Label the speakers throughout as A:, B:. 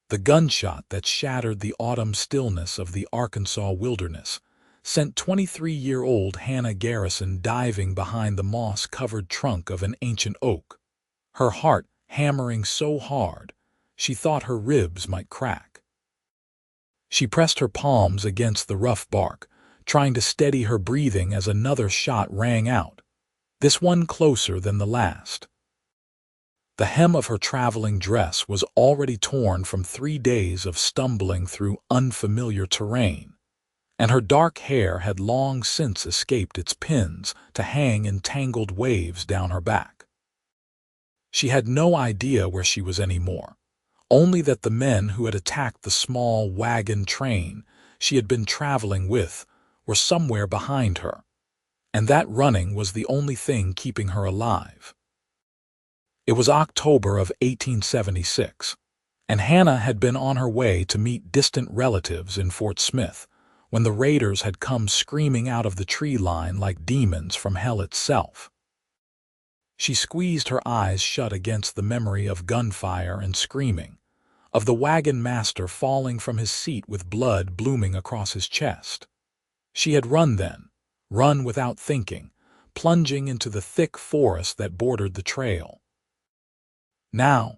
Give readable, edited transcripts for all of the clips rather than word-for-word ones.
A: The gunshot that shattered the autumn stillness of the Arkansas wilderness sent 23-year-old Hannah Garrison diving behind the moss-covered trunk of an ancient oak, her heart hammering so hard she thought her ribs might crack. She pressed her palms against the rough bark, trying to steady her breathing as another shot rang out, this one closer than the last. The hem of her traveling dress was already torn from 3 days of stumbling through unfamiliar terrain, and her dark hair had long since escaped its pins to hang in tangled waves down her back. She had no idea where she was anymore, only that the men who had attacked the small wagon train she had been traveling with were somewhere behind her, and that running was the only thing keeping her alive. It was October of 1876, and Hannah had been on her way to meet distant relatives in Fort Smith when the raiders had come screaming out of the tree line like demons from hell itself. She squeezed her eyes shut against the memory of gunfire and screaming, of the wagon master falling from his seat with blood blooming across his chest. She had run then, run without thinking, plunging into the thick forest that bordered the trail. Now,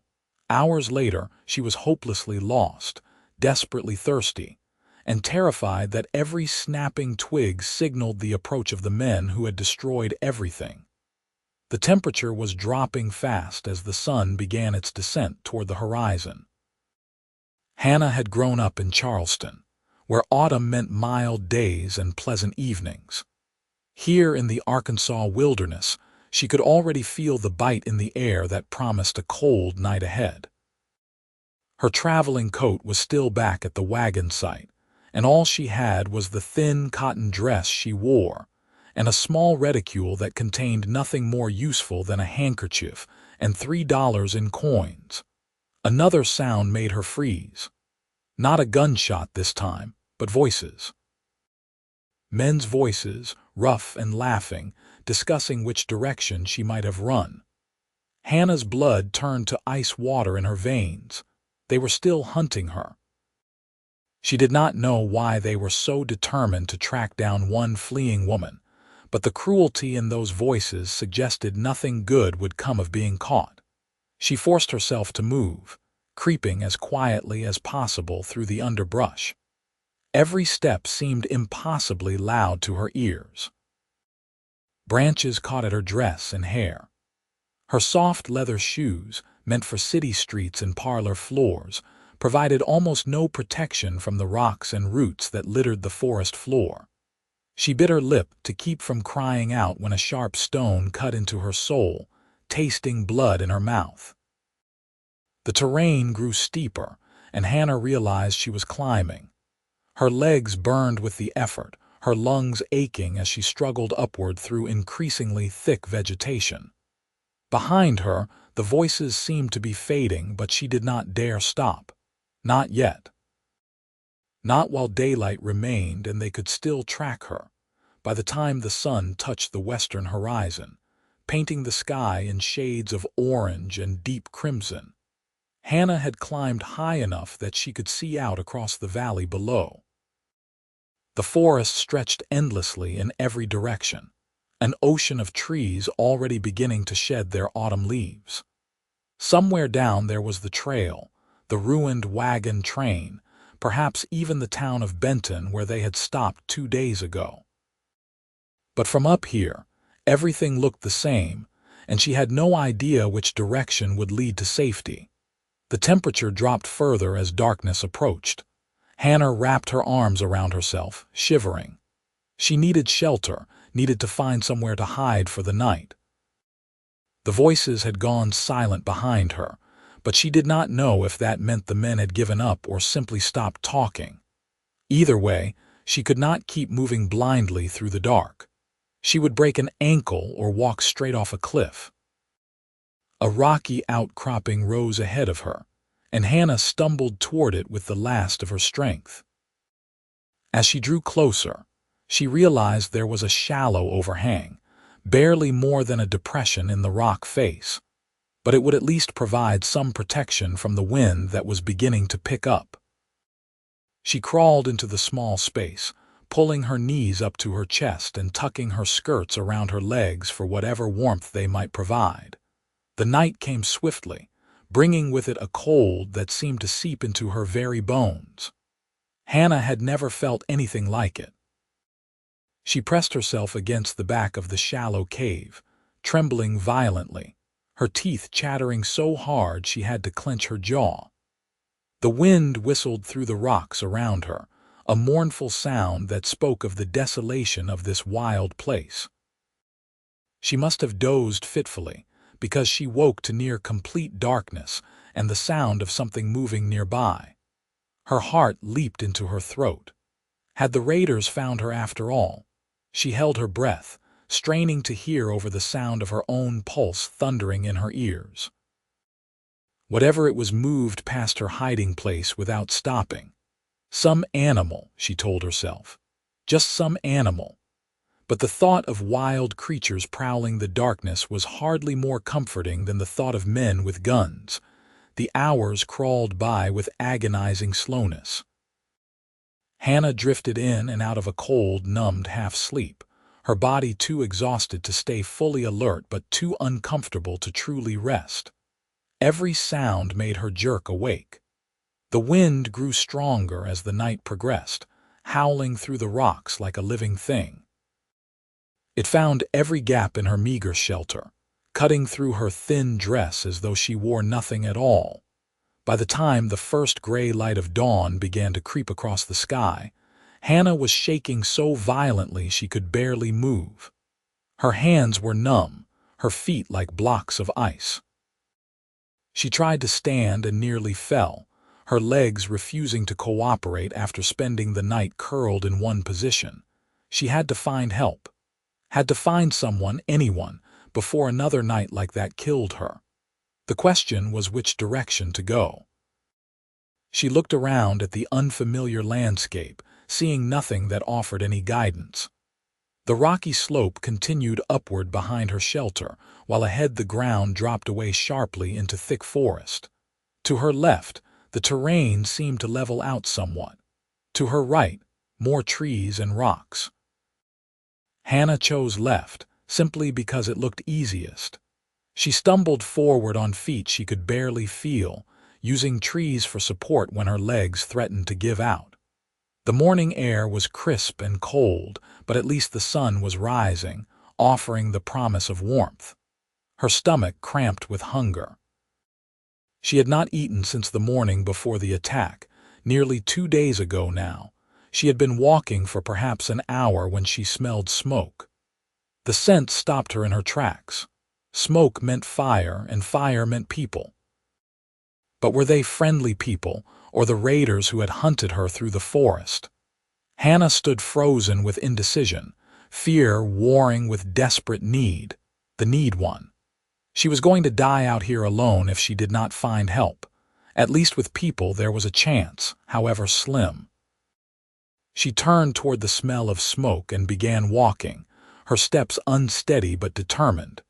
A: hours later, she was hopelessly lost, desperately thirsty, and terrified that every snapping twig signaled the approach of the men who had destroyed everything. The temperature was dropping fast as the sun began its descent toward the horizon. Hannah had grown up in Charleston, where autumn meant mild days and pleasant evenings. Here in the Arkansas wilderness, she could already feel the bite in the air that promised a cold night ahead. Her traveling coat was still back at the wagon site, and all she had was the thin cotton dress she wore, and a small reticule that contained nothing more useful than a handkerchief and $3 in coins. Another sound made her freeze. Not a gunshot this time, but voices. Men's voices, rough and laughing, discussing which direction she might have run. Hannah's blood turned to ice water in her veins. They were still hunting her. She did not know why they were so determined to track down one fleeing woman, but the cruelty in those voices suggested nothing good would come of being caught. She forced herself to move, creeping as quietly as possible through the underbrush. Every step seemed impossibly loud to her ears. Branches caught at her dress and hair. Her soft leather shoes, meant for city streets and parlor floors, provided almost no protection from the rocks and roots that littered the forest floor. She bit her lip to keep from crying out when a sharp stone cut into her soul, tasting blood in her mouth. The terrain grew steeper, and Hannah realized she was climbing. Her legs burned with the effort, her lungs aching as she struggled upward through increasingly thick vegetation. Behind her, the voices seemed to be fading, but she did not dare stop. Not yet. Not while daylight remained and they could still track her. By the time the sun touched the western horizon, painting the sky in shades of orange and deep crimson, Hannah had climbed high enough that she could see out across the valley below. The forest stretched endlessly in every direction, an ocean of trees already beginning to shed their autumn leaves. Somewhere down there was the trail, the ruined wagon train, perhaps even the town of Benton where they had stopped 2 days ago. But from up here, everything looked the same, and she had no idea which direction would lead to safety. The temperature dropped further as darkness approached. Hannah wrapped her arms around herself, shivering. She needed shelter, needed to find somewhere to hide for the night. The voices had gone silent behind her, but she did not know if that meant the men had given up or simply stopped talking. Either way, she could not keep moving blindly through the dark. She would break an ankle or walk straight off a cliff. A rocky outcropping rose ahead of her, and Hannah stumbled toward it with the last of her strength. As she drew closer, she realized there was a shallow overhang, barely more than a depression in the rock face. but it would at least provide some protection from the wind that was beginning to pick up. She crawled into the small space, pulling her knees up to her chest and tucking her skirts around her legs for whatever warmth they might provide. The night came swiftly, bringing with it a cold that seemed to seep into her very bones. Hannah had never felt anything like it. She pressed herself against the back of the shallow cave, trembling violently, her teeth chattering so hard she had to clench her jaw. The wind whistled through the rocks around her, a mournful sound that spoke of the desolation of this wild place. She must have dozed fitfully, because she woke to near complete darkness and the sound of something moving nearby. Her heart leaped into her throat. Had the raiders found her after all? She held her breath, straining to hear over the sound of her own pulse thundering in her ears. Whatever it was moved past her hiding place without stopping. Some animal, she told herself. Just some animal. But the thought of wild creatures prowling the darkness was hardly more comforting than the thought of men with guns. The hours crawled by with agonizing slowness. Hannah drifted in and out of a cold, numbed half-sleep, her body too exhausted to stay fully alert but too uncomfortable to truly rest. Every sound made her jerk awake. The wind grew stronger as the night progressed, howling through the rocks like a living thing. It found every gap in her meager shelter, cutting through her thin dress as though she wore nothing at all. By the time the first gray light of dawn began to creep across the sky, Hannah was shaking so violently she could barely move. Her hands were numb, her feet like blocks of ice. She tried to stand and nearly fell, her legs refusing to cooperate after spending the night curled in one position. She had to find help. Had to find someone, anyone, before another night like that killed her. The question was which direction to go. She looked around at the unfamiliar landscape, seeing nothing that offered any guidance. The rocky slope continued upward behind her shelter, while ahead the ground dropped away sharply into thick forest. To her left, the terrain seemed to level out somewhat. To her right, more trees and rocks. Hannah chose left, simply because it looked easiest. She stumbled forward on feet she could barely feel, using trees for support when her legs threatened to give out. The morning air was crisp and cold, but at least the sun was rising, offering the promise of warmth. Her stomach cramped with hunger. She had not eaten since the morning before the attack, nearly 2 days ago now. She had been walking for perhaps an hour when she smelled smoke. The scent stopped her in her tracks. Smoke meant fire, and fire meant people. But were they friendly people, or the raiders who had hunted her through the forest? Hannah stood frozen with indecision, fear warring with desperate need, the need one. She was going to die out here alone if she did not find help. At least with people there was a chance, however slim. She turned toward the smell of smoke and began walking, her steps unsteady but determined.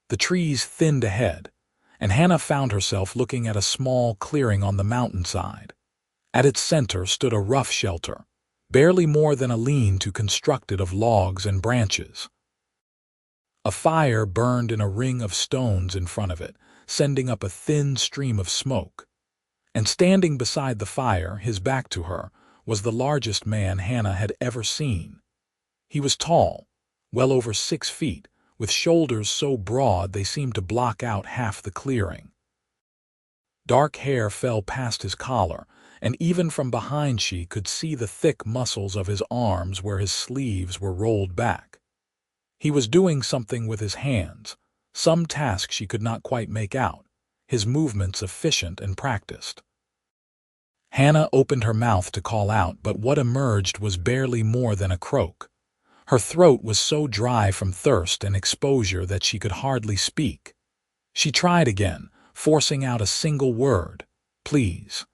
A: The trees thinned ahead, and Hannah found herself looking at a small clearing on the mountainside. At its center stood a rough shelter, barely more than a lean-to constructed of logs and branches. A fire burned in a ring of stones in front of it, sending up a thin stream of smoke. And standing beside the fire, his back to her, was the largest man Hannah had ever seen. He was tall, well over 6 feet, with shoulders so broad they seemed to block out half the clearing. Dark hair fell past his collar, and even from behind she could see the thick muscles of his arms where his sleeves were rolled back. He was doing something with his hands, some task she could not quite make out, his movements efficient and practiced. Hannah opened her mouth to call out, but what emerged was barely more than a croak. Her throat was so dry from thirst and exposure that she could hardly speak. She tried again, forcing out a single word, "Please."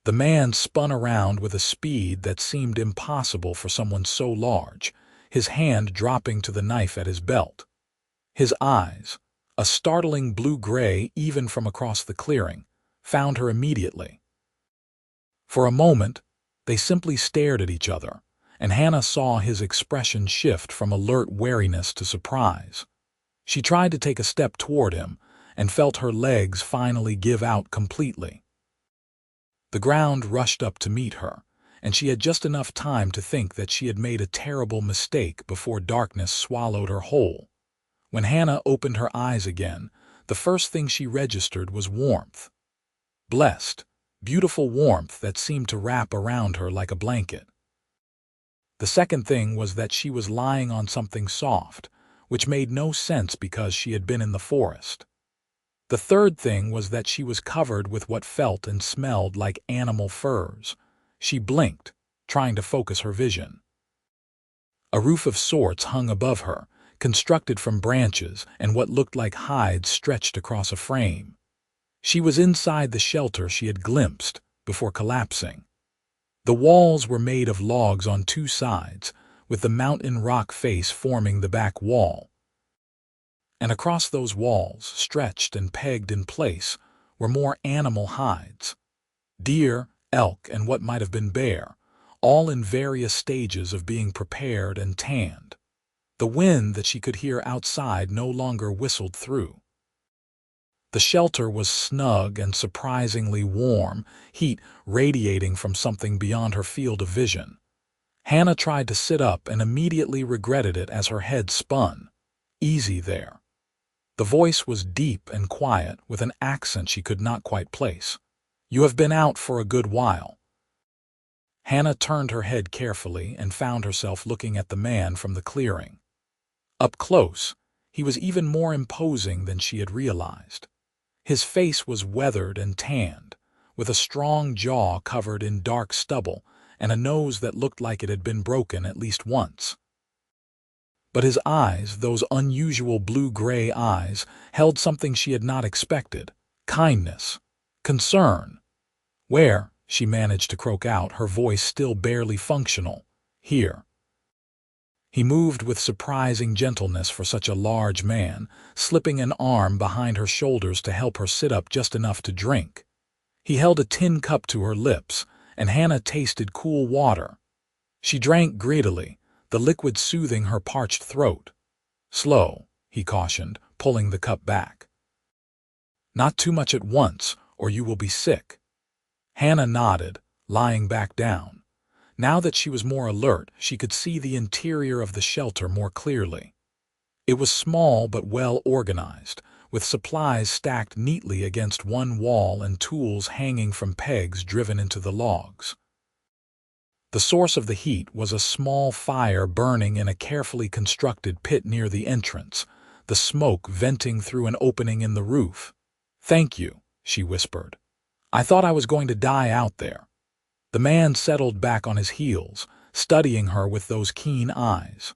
A: The man spun around with a speed that seemed impossible for someone so large, his hand dropping to the knife at his belt. His eyes, A startling blue-gray, even from across the clearing, found her immediately. For a moment, they simply stared at each other, and Hannah saw his expression shift from alert wariness to surprise. She tried to take a step toward him and felt her legs finally give out completely. The ground rushed up to meet her, and she had just enough time to think that she had made a terrible mistake before darkness swallowed her whole. When Hannah opened her eyes again, the first thing she registered was warmth. Blessed, beautiful warmth that seemed to wrap around her like a blanket. The second thing was that she was lying on something soft, which made no sense because she had been in the forest. The third thing was that she was covered with what felt and smelled like animal furs. She blinked, trying to focus her vision. A roof of sorts hung above her, constructed from branches and what looked like hides stretched across a frame. She was inside the shelter she had glimpsed before collapsing. The walls were made of logs on two sides, with the mountain rock face forming the back wall. And across those walls, stretched and pegged in place, were more animal hides. Deer, elk, and what might have been bear, all in various stages of being prepared and tanned. The wind that she could hear outside no longer whistled through. The shelter was snug and surprisingly warm, heat radiating from something beyond her field of vision. Hannah tried to sit up and immediately regretted it as her head spun. Easy there. The voice was deep and quiet, with an accent she could not quite place. You have been out for a good while. Hannah turned her head carefully and found herself looking at the man from the clearing. Up close, he was even more imposing than she had realized. His face was weathered and tanned, with a strong jaw covered in dark stubble and a nose that looked like it had been broken at least once. But his eyes, those unusual blue-gray eyes, held something she had not expected: kindness, concern. Where, she managed to croak out, her voice still barely functional. Here. He moved with surprising gentleness for such a large man, slipping an arm behind her shoulders to help her sit up just enough to drink. He held a tin cup to her lips, and Hannah tasted cool water. She drank greedily, the liquid soothing her parched throat. Slow, he cautioned, pulling the cup back. Not too much at once, or you will be sick. Hannah nodded, lying back down. Now that she was more alert, she could see the interior of the shelter more clearly. It was small but well organized, with supplies stacked neatly against one wall and tools hanging from pegs driven into the logs. The source of the heat was a small fire burning in a carefully constructed pit near the entrance, the smoke venting through an opening in the roof. "Thank you," she whispered. "I thought I was going to die out there." The man settled back on his heels, studying her with those keen eyes.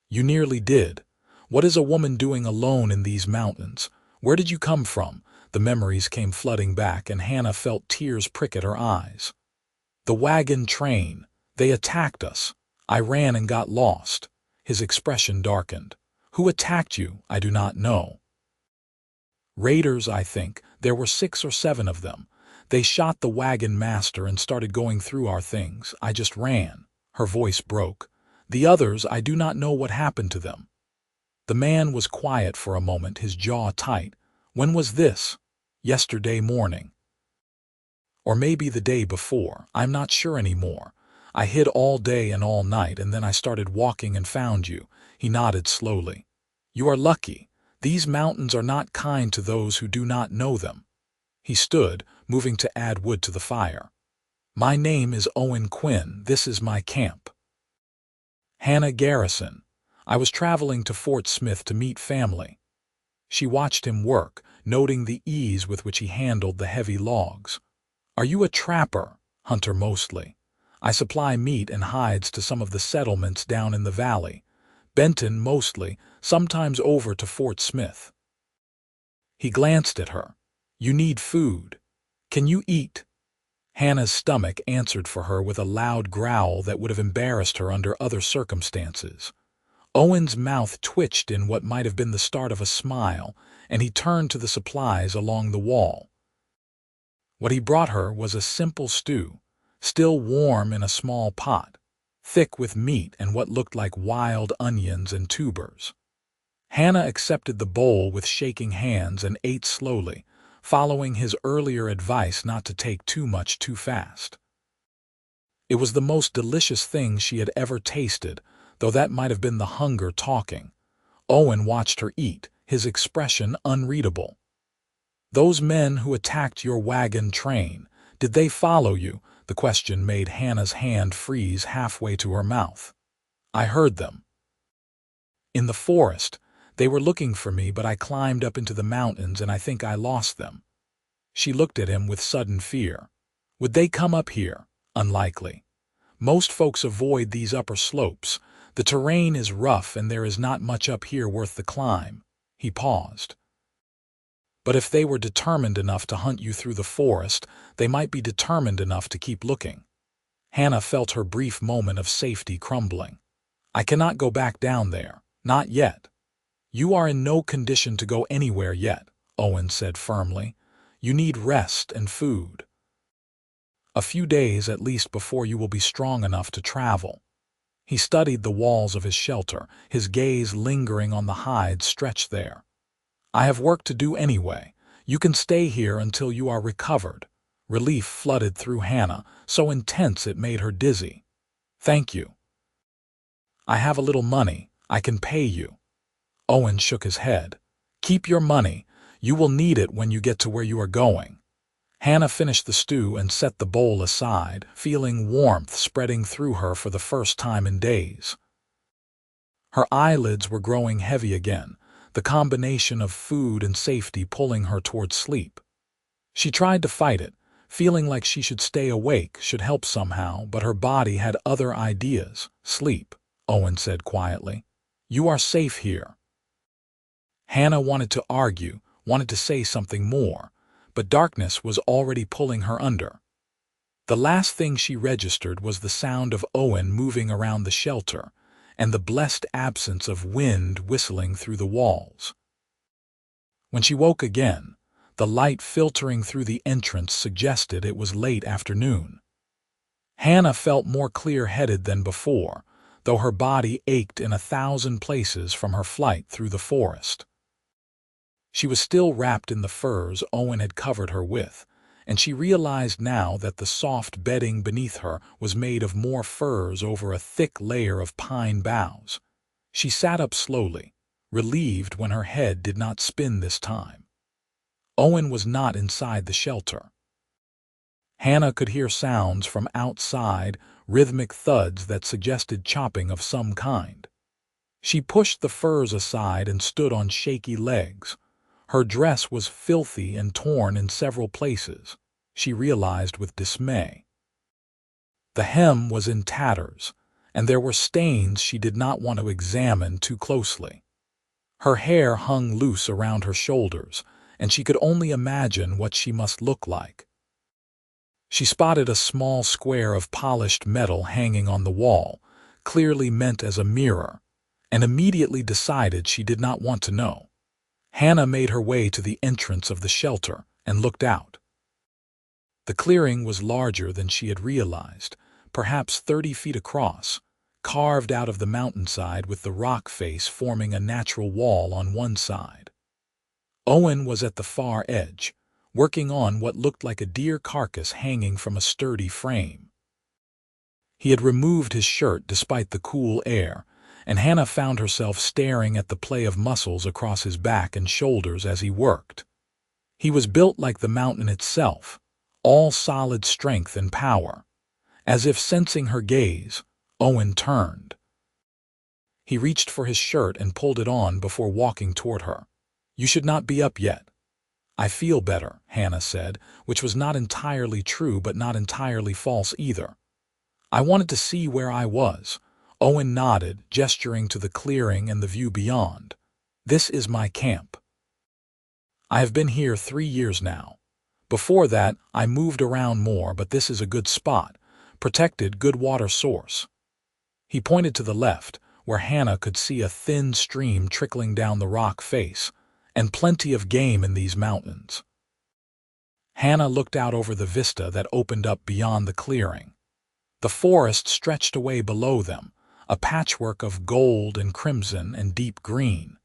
A: "You nearly did. What is a woman doing alone in these mountains? Where did you come from?" The memories came flooding back, and Hannah felt tears prick at her eyes. "The wagon train. They attacked us. I ran and got lost." His expression darkened. "Who attacked you? I do not know." "Raiders, I think. There were 6 or 7 of them. They shot the wagon master and started going through our things. I just ran." Her voice broke. "The others, I do not know what happened to them." The man was quiet for a moment, his jaw tight. "When was this?" "Yesterday morning. Or maybe the day before. I'm not sure anymore. I hid all day and all night, and then I started walking and found you." He nodded slowly. "You are lucky. These mountains are not kind to those who do not know them." He stood, moving to add wood to the fire. "My name is Owen Quinn. This is my camp." "Hannah Garrison. I was traveling to Fort Smith to meet family." She watched him work, noting the ease with which he handled the heavy logs. "Are you a trapper?" "Hunter mostly. I supply meat and hides to some of the settlements down in the valley. Benton mostly, sometimes over to Fort Smith." He glanced at her. "You need food. Can you eat?" Hannah's stomach answered for her with a loud growl that would have embarrassed her under other circumstances. Owen's mouth twitched in what might have been the start of a smile, and he turned to the supplies along the wall. What he brought her was a simple stew, still warm in a small pot, thick with meat and what looked like wild onions and tubers. Hannah accepted the bowl with shaking hands and ate slowly, following his earlier advice not to take too much too fast. It was the most delicious thing she had ever tasted, though that might have been the hunger talking. Owen watched her eat, his expression unreadable. "Those men who attacked your wagon train, did they follow you?" The question made Hannah's hand freeze halfway to her mouth. "I heard them. In the forest. They were looking for me, but I climbed up into the mountains and I think I lost them." She looked at him with sudden fear. "Would they come up here?" "Unlikely. Most folks avoid these upper slopes. The terrain is rough and there is not much up here worth the climb." He paused. "But if they were determined enough to hunt you through the forest, they might be determined enough to keep looking." Hannah felt her brief moment of safety crumbling. "I cannot go back down there. Not yet." "You are in no condition to go anywhere yet," Owen said firmly. "You need rest and food. A few days at least before you will be strong enough to travel." He studied the walls of his shelter, his gaze lingering on the hides stretched there. "I have work to do anyway. You can stay here until you are recovered." Relief flooded through Hannah, so intense it made her dizzy. "Thank you. I have a little money. I can pay you." Owen shook his head. "Keep your money. You will need it when you get to where you are going." Hannah finished the stew and set the bowl aside, feeling warmth spreading through her for the first time in days. Her eyelids were growing heavy again, the combination of food and safety pulling her towards sleep. She tried to fight it, feeling like she should stay awake, should help somehow, but her body had other ideas. "Sleep," Owen said quietly. "You are safe here." Hannah wanted to argue, wanted to say something more, but darkness was already pulling her under. The last thing she registered was the sound of Owen moving around the shelter, and the blessed absence of wind whistling through the walls. When she woke again, the light filtering through the entrance suggested it was late afternoon. Hannah felt more clear-headed than before, though her body ached in 1,000 places from her flight through the forest. She was still wrapped in the furs Owen had covered her with, and she realized now that the soft bedding beneath her was made of more furs over a thick layer of pine boughs. She sat up slowly, relieved when her head did not spin this time. Owen was not inside the shelter. Hannah could hear sounds from outside, rhythmic thuds that suggested chopping of some kind. She pushed the furs aside and stood on shaky legs. Her dress was filthy and torn in several places, she realized with dismay. The hem was in tatters, and there were stains she did not want to examine too closely. Her hair hung loose around her shoulders, and she could only imagine what she must look like. She spotted a small square of polished metal hanging on the wall, clearly meant as a mirror, and immediately decided she did not want to know. Hannah made her way to the entrance of the shelter and looked out. The clearing was larger than she had realized, perhaps 30 feet across, carved out of the mountainside with the rock face forming a natural wall on one side. Owen was at the far edge, working on what looked like a deer carcass hanging from a sturdy frame. He had removed his shirt despite the cool air, and Hannah found herself staring at the play of muscles across his back and shoulders as he worked. He was built like the mountain itself, all solid strength and power. As if sensing her gaze, Owen turned. He reached for his shirt and pulled it on before walking toward her. "You should not be up yet." "I feel better," Hannah said, which was not entirely true but not entirely false either. "I wanted to see where I was." Owen nodded, gesturing to the clearing and the view beyond. "This is my camp. I have been here 3 years now. Before that, I moved around more, but this is a good spot. Protected, good water source." He pointed to the left, where Hannah could see a thin stream trickling down the rock face, and plenty of game in these mountains. Hannah looked out over the vista that opened up beyond the clearing. The forest stretched away below them, a patchwork of gold and crimson and deep green.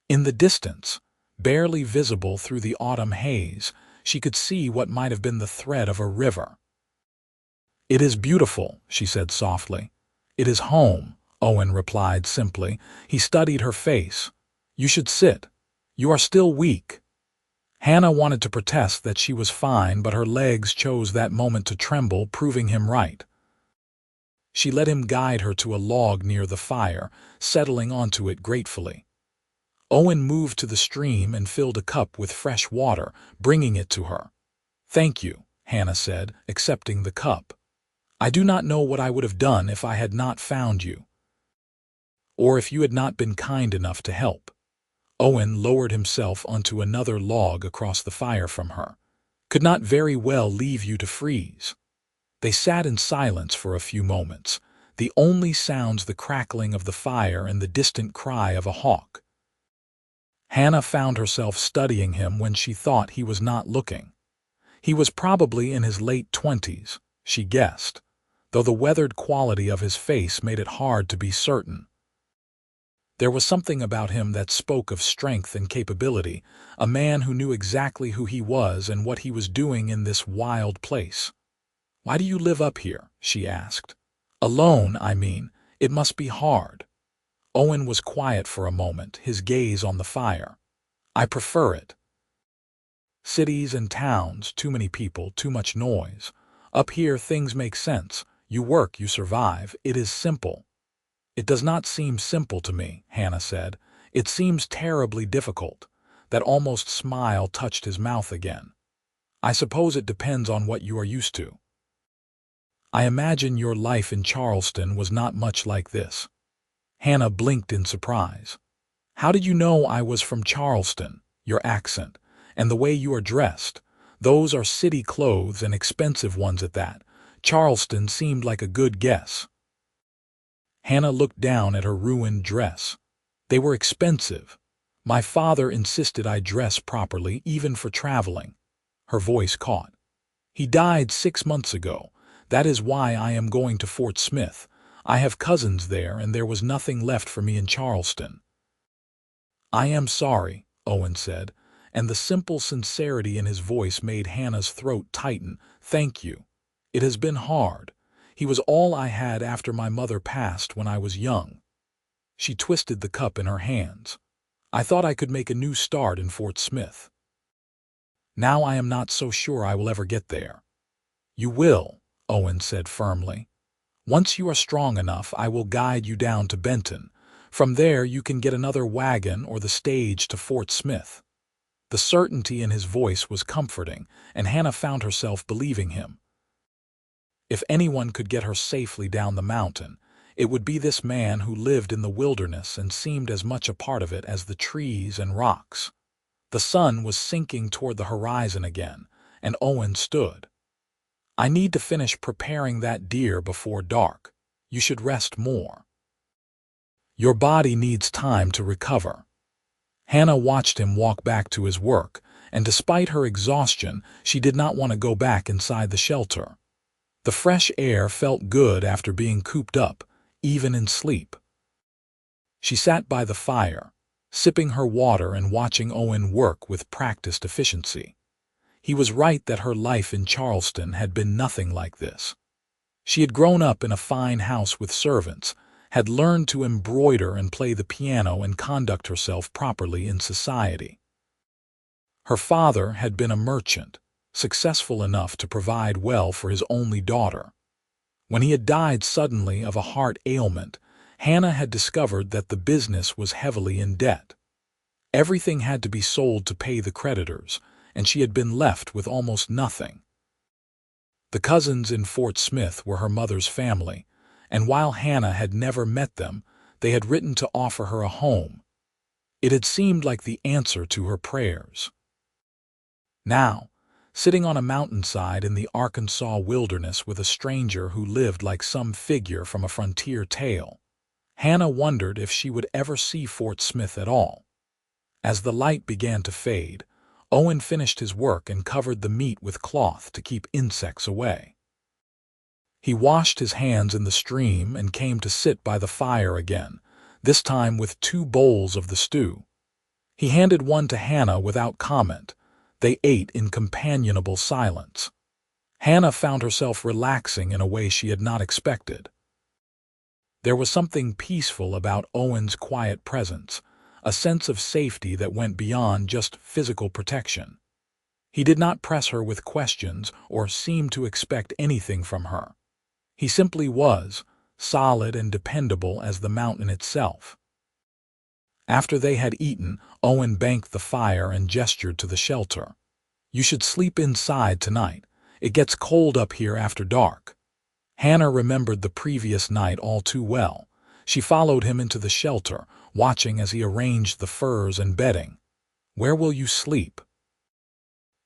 A: In the distance, barely visible through the autumn haze, she could see what might have been the thread of a river. "It is beautiful," she said softly. "It is home," Owen replied simply. He studied her face. "You should sit. You are still weak." Hannah wanted to protest that she was fine, but her legs chose that moment to tremble, proving him right. She let him guide her to a log near the fire, settling onto it gratefully. Owen moved to the stream and filled a cup with fresh water, bringing it to her. "Thank you," Hannah said, accepting the cup. "I do not know what I would have done if I had not found you, or if you had not been kind enough to help." Owen lowered himself onto another log across the fire from her. "Could not very well leave you to freeze." They sat in silence for a few moments, the only sounds the crackling of the fire and the distant cry of a hawk. Hannah found herself studying him when she thought he was not looking. He was probably in his late 20s, she guessed, though the weathered quality of his face made it hard to be certain. There was something about him that spoke of strength and capability, a man who knew exactly who he was and what he was doing in this wild place. "Why do you live up here?" she asked. "Alone, I mean. It must be hard." Owen was quiet for a moment, his gaze on the fire. "I prefer it. Cities and towns, too many people, too much noise. Up here things make sense. You work, you survive. It is simple." "It does not seem simple to me," Hannah said. "It seems terribly difficult." That almost smile touched his mouth again. "I suppose it depends on what you are used to. I imagine your life in Charleston was not much like this." Hannah blinked in surprise. "How did you know I was from Charleston? Your accent, and the way you are dressed. Those are city clothes, and expensive ones at that. Charleston seemed like a good guess." Hannah looked down at her ruined dress. "They were expensive. My father insisted I dress properly, even for traveling." Her voice caught. "He died 6 months ago. That is why I am going to Fort Smith. I have cousins there, and there was nothing left for me in Charleston." "I am sorry," Owen said, and the simple sincerity in his voice made Hannah's throat tighten. "Thank you. It has been hard. He was all I had after my mother passed when I was young." She twisted the cup in her hands. "I thought I could make a new start in Fort Smith. Now I am not so sure I will ever get there." "You will," Owen said firmly. "Once you are strong enough, I will guide you down to Benton. From there you can get another wagon or the stage to Fort Smith." The certainty in his voice was comforting, and Hannah found herself believing him. If anyone could get her safely down the mountain, it would be this man who lived in the wilderness and seemed as much a part of it as the trees and rocks. The sun was sinking toward the horizon again, and Owen stood. "I need to finish preparing that deer before dark. You should rest more. Your body needs time to recover." Hannah watched him walk back to his work, and despite her exhaustion, she did not want to go back inside the shelter. The fresh air felt good after being cooped up, even in sleep. She sat by the fire, sipping her water and watching Owen work with practiced efficiency. He was right that her life in Charleston had been nothing like this. She had grown up in a fine house with servants, had learned to embroider and play the piano and conduct herself properly in society. Her father had been a merchant, successful enough to provide well for his only daughter. When he had died suddenly of a heart ailment, Hannah had discovered that the business was heavily in debt. Everything had to be sold to pay the creditors, and she had been left with almost nothing. The cousins in Fort Smith were her mother's family, and while Hannah had never met them, they had written to offer her a home. It had seemed like the answer to her prayers. Now, sitting on a mountainside in the Arkansas wilderness with a stranger who lived like some figure from a frontier tale, Hannah wondered if she would ever see Fort Smith at all. As the light began to fade, Owen finished his work and covered the meat with cloth to keep insects away. He washed his hands in the stream and came to sit by the fire again, this time with 2 bowls of the stew. He handed one to Hannah without comment. They ate in companionable silence. Hannah found herself relaxing in a way she had not expected. There was something peaceful about Owen's quiet presence, a sense of safety that went beyond just physical protection. He did not press her with questions or seem to expect anything from her. He simply was, solid and dependable as the mountain itself. After they had eaten, Owen banked the fire and gestured to the shelter. "You should sleep inside tonight. It gets cold up here after dark." Hannah remembered the previous night all too well. She followed him into the shelter, watching as he arranged the furs and bedding. "Where will you sleep?"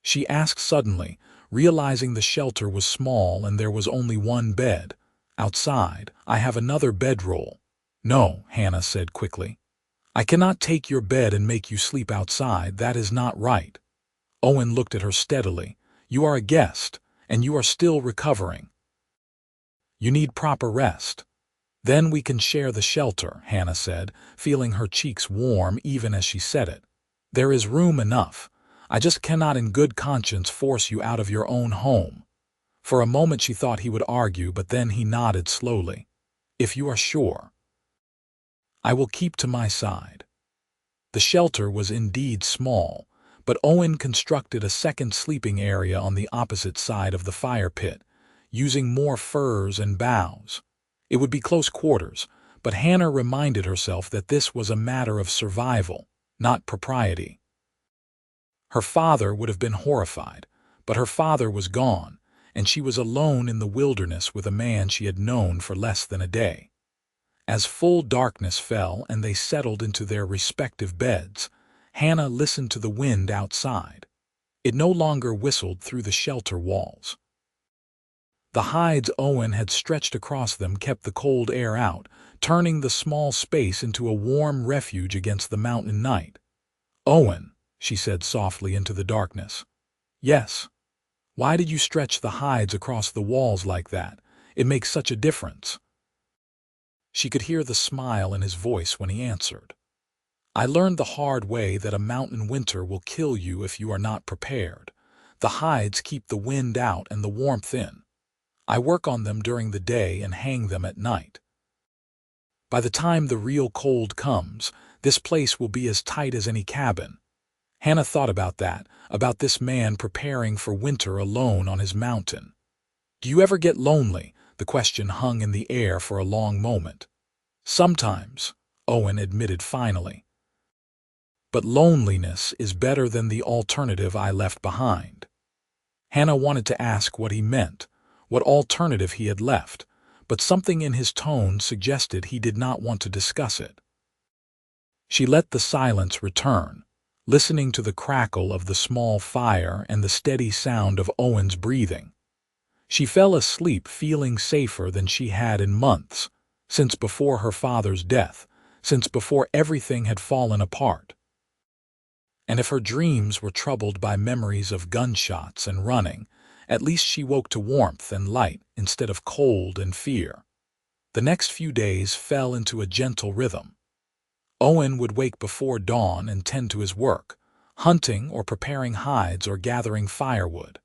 A: she asked suddenly, realizing the shelter was small and there was only one bed. "Outside. I have another bedroll." "No," Hannah said quickly. "I cannot take your bed and make you sleep outside. That is not right." Owen looked at her steadily. "You are a guest, and you are still recovering. You need proper rest." "Then we can share the shelter," Hannah said, feeling her cheeks warm even as she said it. "There is room enough. I just cannot in good conscience force you out of your own home." For a moment she thought he would argue, but then he nodded slowly. "If you are sure, I will keep to my side." The shelter was indeed small, but Owen constructed a second sleeping area on the opposite side of the fire pit, using more furs and boughs. It would be close quarters, but Hannah reminded herself that this was a matter of survival, not propriety. Her father would have been horrified, but her father was gone, and she was alone in the wilderness with a man she had known for less than a day. As full darkness fell and they settled into their respective beds, Hannah listened to the wind outside. It no longer whistled through the shelter walls. The hides Owen had stretched across them kept the cold air out, turning the small space into a warm refuge against the mountain night. "Owen," she said softly into the darkness. "Yes." "Why did you stretch the hides across the walls like that? It makes such a difference." She could hear the smile in his voice when he answered. "I learned the hard way that a mountain winter will kill you if you are not prepared. The hides keep the wind out and the warmth in. I work on them during the day and hang them at night. By the time the real cold comes, this place will be as tight as any cabin." Hannah thought about that, about this man preparing for winter alone on his mountain. "Do you ever get lonely?" The question hung in the air for a long moment. "Sometimes," Owen admitted finally. "But loneliness is better than the alternative I left behind." Hannah wanted to ask what he meant, what alternative he had left, but something in his tone suggested he did not want to discuss it. She let the silence return, listening to the crackle of the small fire and the steady sound of Owen's breathing. She fell asleep feeling safer than she had in months, since before her father's death, since before everything had fallen apart. And if her dreams were troubled by memories of gunshots and running, at least she woke to warmth and light instead of cold and fear. The next few days fell into a gentle rhythm. Owen would wake before dawn and tend to his work, hunting or preparing hides or gathering firewood.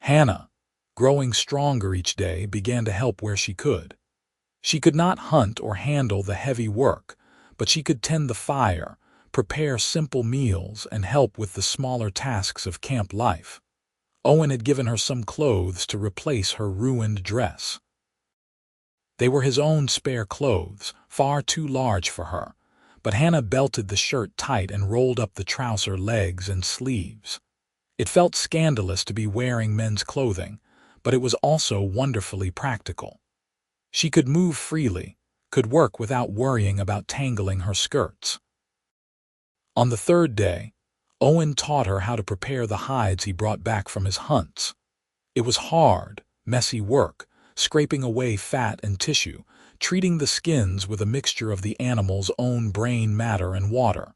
A: Hannah, growing stronger each day, began to help where she could. She could not hunt or handle the heavy work, but she could tend the fire, prepare simple meals, and help with the smaller tasks of camp life. Owen had given her some clothes to replace her ruined dress. They were his own spare clothes, far too large for her, but Hannah belted the shirt tight and rolled up the trouser legs and sleeves. It felt scandalous to be wearing men's clothing, but it was also wonderfully practical. She could move freely, could work without worrying about tangling her skirts. On the third day, Owen taught her how to prepare the hides he brought back from his hunts. It was hard, messy work, scraping away fat and tissue, treating the skins with a mixture of the animal's own brain matter and water.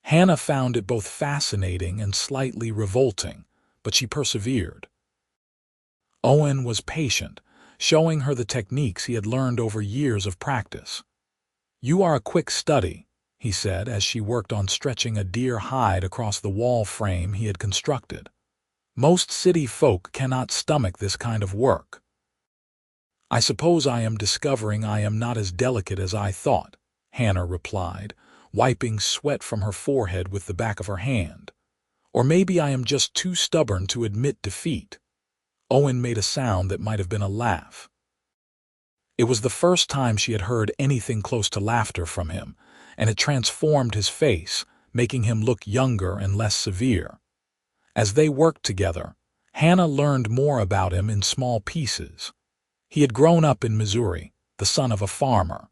A: Hannah found it both fascinating and slightly revolting, but she persevered. Owen was patient, showing her the techniques he had learned over years of practice. "You are a quick study," he said as she worked on stretching a deer hide across the wall frame he had constructed. "Most city folk cannot stomach this kind of work." "I suppose I am discovering I am not as delicate as I thought," Hannah replied, wiping sweat from her forehead with the back of her hand. "Or maybe I am just too stubborn to admit defeat." Owen made a sound that might have been a laugh. It was the first time she had heard anything close to laughter from him, and it transformed his face, making him look younger and less severe. As they worked together, Hannah learned more about him in small pieces. He had grown up in Missouri, the son of a farmer.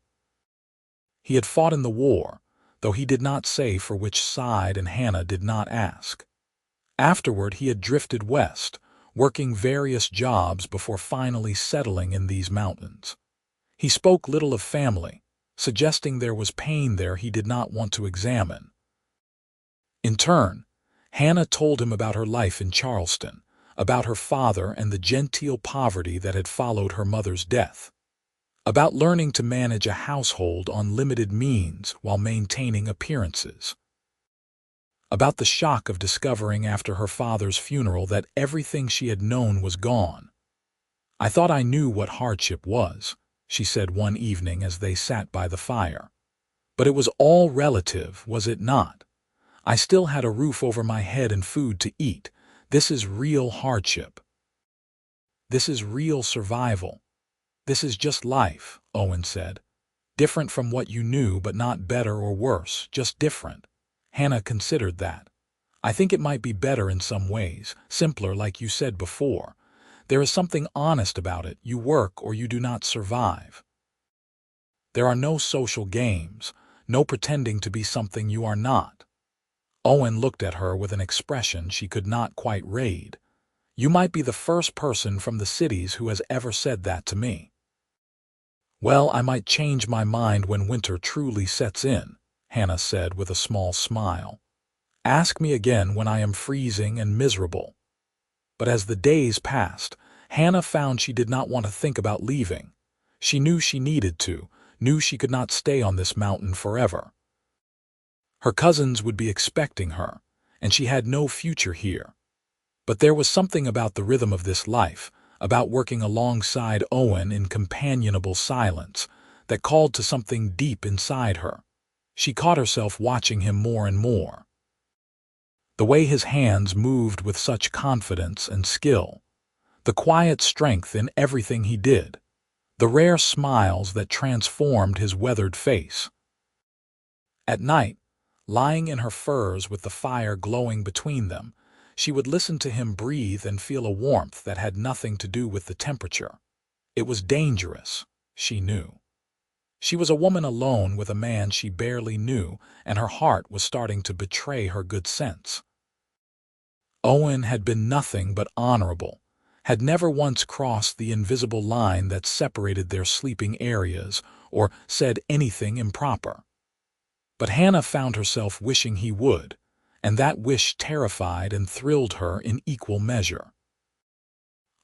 A: He had fought in the war, though he did not say for which side, and Hannah did not ask. Afterward, he had drifted west, working various jobs before finally settling in these mountains. He spoke little of family, suggesting there was pain there he did not want to examine. In turn, Hannah told him about her life in Charleston, about her father and the genteel poverty that had followed her mother's death, about learning to manage a household on limited means while maintaining appearances, about the shock of discovering after her father's funeral that everything she had known was gone. "I thought I knew what hardship was," she said one evening as they sat by the fire. "But it was all relative, was it not? I still had a roof over my head and food to eat. This is real hardship. This is real survival. This is just life," Owen said. "Different from what you knew, but not better or worse, just different." Hannah considered that. "I think it might be better in some ways, simpler like you said before. There is something honest about it. You work or you do not survive. There are no social games, no pretending to be something you are not." Owen looked at her with an expression she could not quite read. "You might be the first person from the cities who has ever said that to me." "Well, I might change my mind when winter truly sets in," Hannah said with a small smile. "Ask me again when I am freezing and miserable." But as the days passed, Hannah found she did not want to think about leaving. She knew she needed to, knew she could not stay on this mountain forever. Her cousins would be expecting her, and she had no future here. But there was something about the rhythm of this life, about working alongside Owen in companionable silence, that called to something deep inside her. She caught herself watching him more and more. The way his hands moved with such confidence and skill, the quiet strength in everything he did, the rare smiles that transformed his weathered face. At night, lying in her furs with the fire glowing between them, she would listen to him breathe and feel a warmth that had nothing to do with the temperature. It was dangerous, she knew. She was a woman alone with a man she barely knew, and her heart was starting to betray her good sense. Owen had been nothing but honorable, had never once crossed the invisible line that separated their sleeping areas or said anything improper. But Hannah found herself wishing he would, and that wish terrified and thrilled her in equal measure.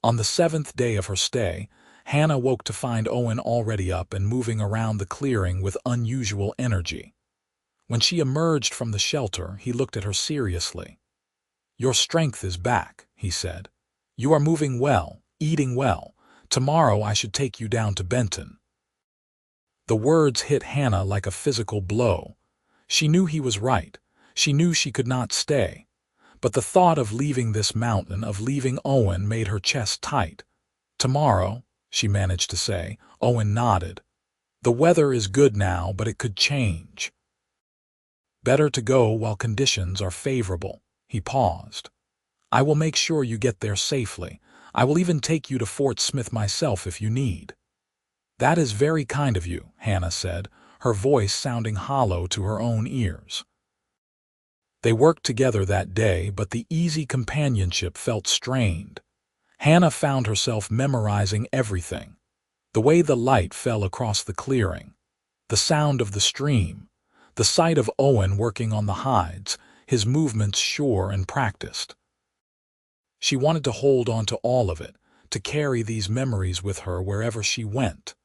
A: On the 7th day of her stay, Hannah woke to find Owen already up and moving around the clearing with unusual energy. When she emerged from the shelter, he looked at her seriously. "Your strength is back," he said. "You are moving well, eating well. Tomorrow I should take you down to Benton." The words hit Hannah like a physical blow. She knew he was right. She knew she could not stay. But the thought of leaving this mountain, of leaving Owen, made her chest tight. "Tomorrow," she managed to say. Owen nodded. "The weather is good now, but it could change. Better to go while conditions are favorable." He paused. "I will make sure you get there safely. I will even take you to Fort Smith myself if you need." "That is very kind of you," Hannah said, her voice sounding hollow to her own ears. They worked together that day, but the easy companionship felt strained. Hannah found herself memorizing everything. The way the light fell across the clearing, the sound of the stream, the sight of Owen working on the hides, his movements sure and practiced. She wanted to hold on to all of it, to carry these memories with her wherever she went.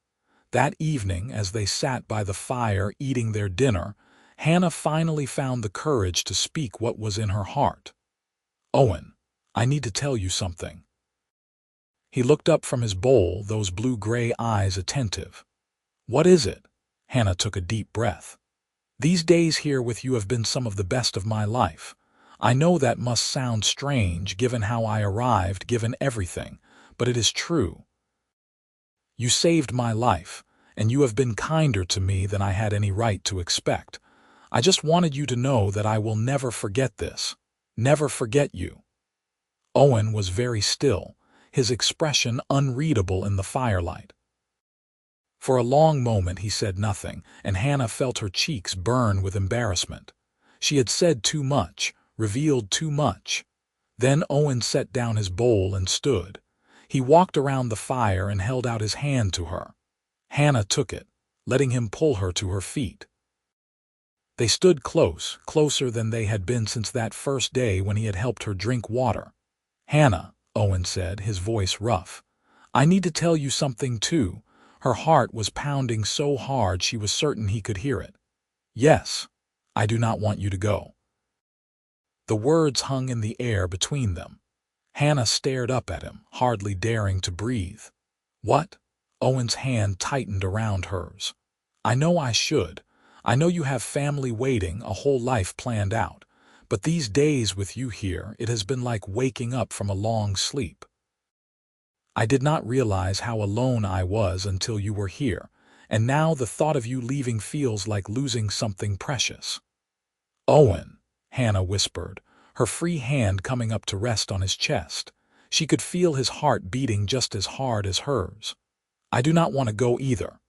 A: That evening, as they sat by the fire eating their dinner, Hannah finally found the courage to speak what was in her heart. "Owen, I need to tell you something." He looked up from his bowl, those blue-gray eyes attentive. "What is it?" Hannah took a deep breath. "These days here with you have been some of the best of my life. I know that must sound strange, given how I arrived, given everything, but it is true. You saved my life, and you have been kinder to me than I had any right to expect. I just wanted you to know that I will never forget this, never forget you." Owen was very still, his expression unreadable in the firelight. For a long moment he said nothing, and Hannah felt her cheeks burn with embarrassment. She had said too much, revealed too much. Then Owen set down his bowl and stood. He walked around the fire and held out his hand to her. Hannah took it, letting him pull her to her feet. They stood close, closer than they had been since that first day when he had helped her drink water. "Hannah," Owen said, his voice rough, "I need to tell you something too." Her heart was pounding so hard she was certain he could hear it. "Yes, I do not want you to go." The words hung in the air between them. Hannah stared up at him, hardly daring to breathe. "What?" Owen's hand tightened around hers. "I know I should. I know you have family waiting, a whole life planned out. But these days with you here, it has been like waking up from a long sleep. I did not realize how alone I was until you were here, and now the thought of you leaving feels like losing something precious." "Owen," Hannah whispered, her free hand coming up to rest on his chest. She could feel his heart beating just as hard as hers. "I do not want to go either.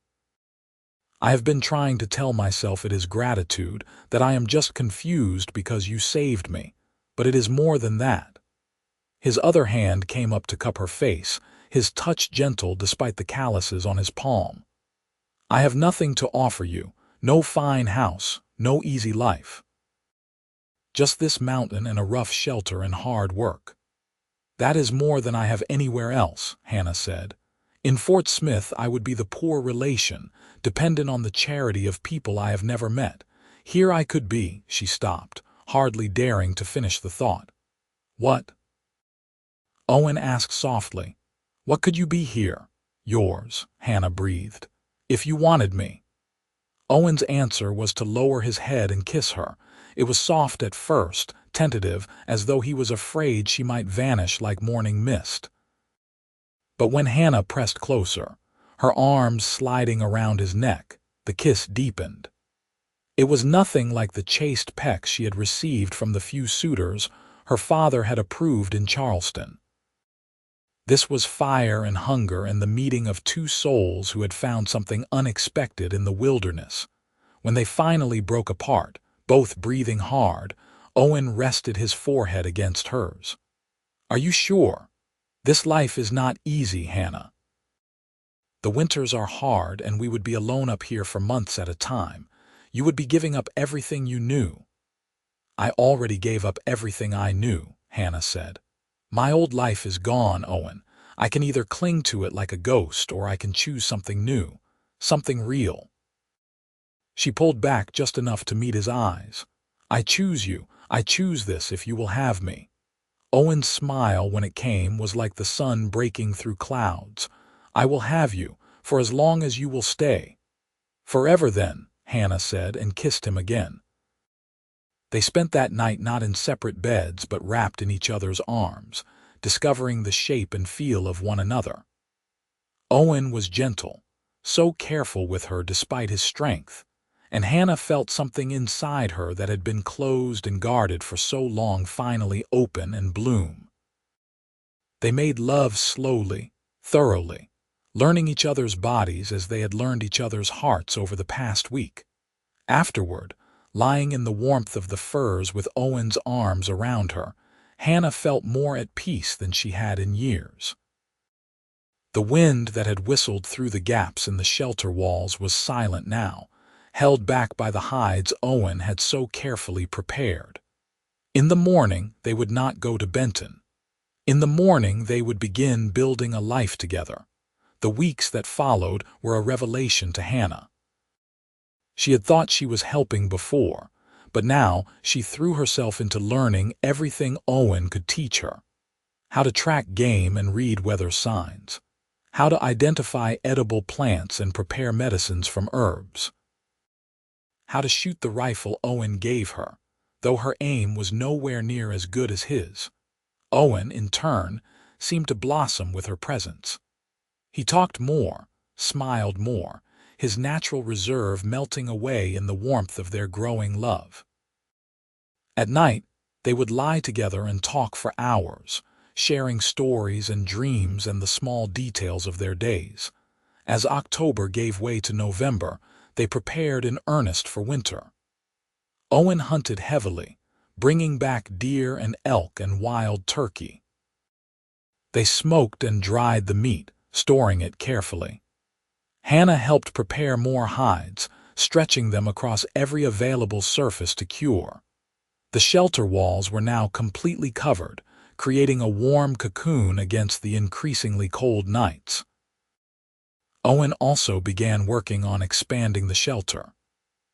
A: I have been trying to tell myself it is gratitude, that I am just confused because you saved me, but it is more than that." His other hand came up to cup her face, his touch gentle despite the calluses on his palm. "I have nothing to offer you, no fine house, no easy life. Just this mountain and a rough shelter and hard work. That is more than I have anywhere else," Hannah said. "In Fort Smith I would be the poor relation, dependent on the charity of people I have never met. Here I could be," she stopped, hardly daring to finish the thought. "What?" Owen asked softly. "What could you be here?" "Yours," Hannah breathed. "If you wanted me." Owen's answer was to lower his head and kiss her. It was soft at first, tentative, as though he was afraid she might vanish like morning mist. But when Hannah pressed closer, her arms sliding around his neck, the kiss deepened. It was nothing like the chaste peck she had received from the few suitors her father had approved in Charleston. This was fire and hunger and the meeting of two souls who had found something unexpected in the wilderness. When they finally broke apart, both breathing hard, Owen rested his forehead against hers. "Are you sure? This life is not easy, Hannah. The winters are hard, and we would be alone up here for months at a time. You would be giving up everything you knew." "I already gave up everything I knew," Hannah said. "My old life is gone, Owen. I can either cling to it like a ghost, or I can choose something new, something real." She pulled back just enough to meet his eyes. "I choose you. I choose this if you will have me." Owen's smile, when it came, was like the sun breaking through clouds. "I will have you, for as long as you will stay." "Forever then," Hannah said, and kissed him again. They spent that night not in separate beds, but wrapped in each other's arms, discovering the shape and feel of one another. Owen was gentle, so careful with her despite his strength, and Hannah felt something inside her that had been closed and guarded for so long finally open and bloom. They made love slowly, thoroughly, learning each other's bodies as they had learned each other's hearts over the past week. Afterward, lying in the warmth of the furs with Owen's arms around her, Hannah felt more at peace than she had in years. The wind that had whistled through the gaps in the shelter walls was silent now, held back by the hides Owen had so carefully prepared. In the morning, they would not go to Benton. In the morning, they would begin building a life together. The weeks that followed were a revelation to Hannah. She had thought she was helping before, but now she threw herself into learning everything Owen could teach her. How to track game and read weather signs. How to identify edible plants and prepare medicines from herbs. How to shoot the rifle Owen gave her, though her aim was nowhere near as good as his. Owen, in turn, seemed to blossom with her presence. He talked more, smiled more, his natural reserve melting away in the warmth of their growing love. At night, they would lie together and talk for hours, sharing stories and dreams and the small details of their days. As October gave way to November, they prepared in earnest for winter. Owen hunted heavily, bringing back deer and elk and wild turkey. They smoked and dried the meat, storing it carefully. Hannah helped prepare more hides, stretching them across every available surface to cure. The shelter walls were now completely covered, creating a warm cocoon against the increasingly cold nights. Owen also began working on expanding the shelter.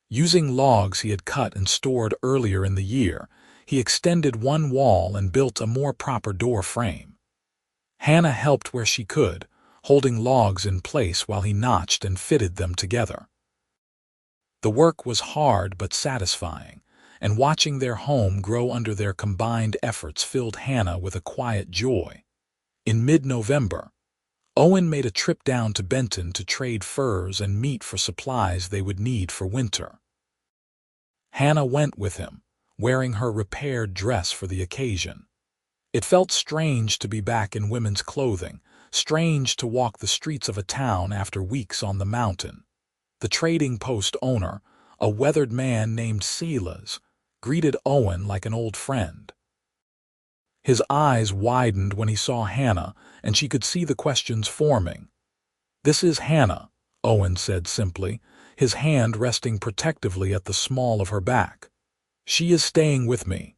A: Using logs he had cut and stored earlier in the year, he extended one wall and built a more proper door frame. Hannah helped where she could, holding logs in place while he notched and fitted them together. The work was hard but satisfying, and watching their home grow under their combined efforts filled Hannah with a quiet joy. In mid-November, Owen made a trip down to Benton to trade furs and meat for supplies they would need for winter. Hannah went with him, wearing her repaired dress for the occasion. It felt strange to be back in women's clothing, strange to walk the streets of a town after weeks on the mountain. The trading post owner, a weathered man named Silas, greeted Owen like an old friend. His eyes widened when he saw Hannah, and she could see the questions forming. "This is Hannah," Owen said simply, his hand resting protectively at the small of her back. "She is staying with me."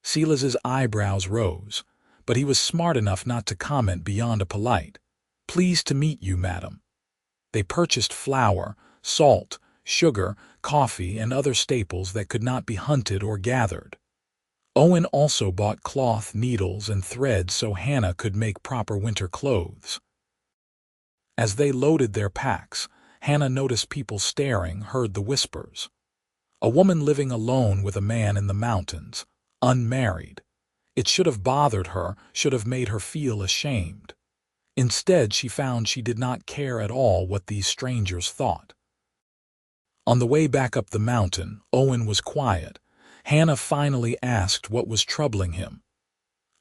A: Silas's eyebrows rose, but he was smart enough not to comment beyond a polite, "Pleased to meet you, madam." They purchased flour, salt, sugar, coffee, and other staples that could not be hunted or gathered. Owen also bought cloth, needles, and thread so Hannah could make proper winter clothes. As they loaded their packs, Hannah noticed people staring, heard the whispers. A woman living alone with a man in the mountains, unmarried. It should have bothered her, should have made her feel ashamed. Instead, she found she did not care at all what these strangers thought. On the way back up the mountain, Owen was quiet. Hannah finally asked what was troubling him.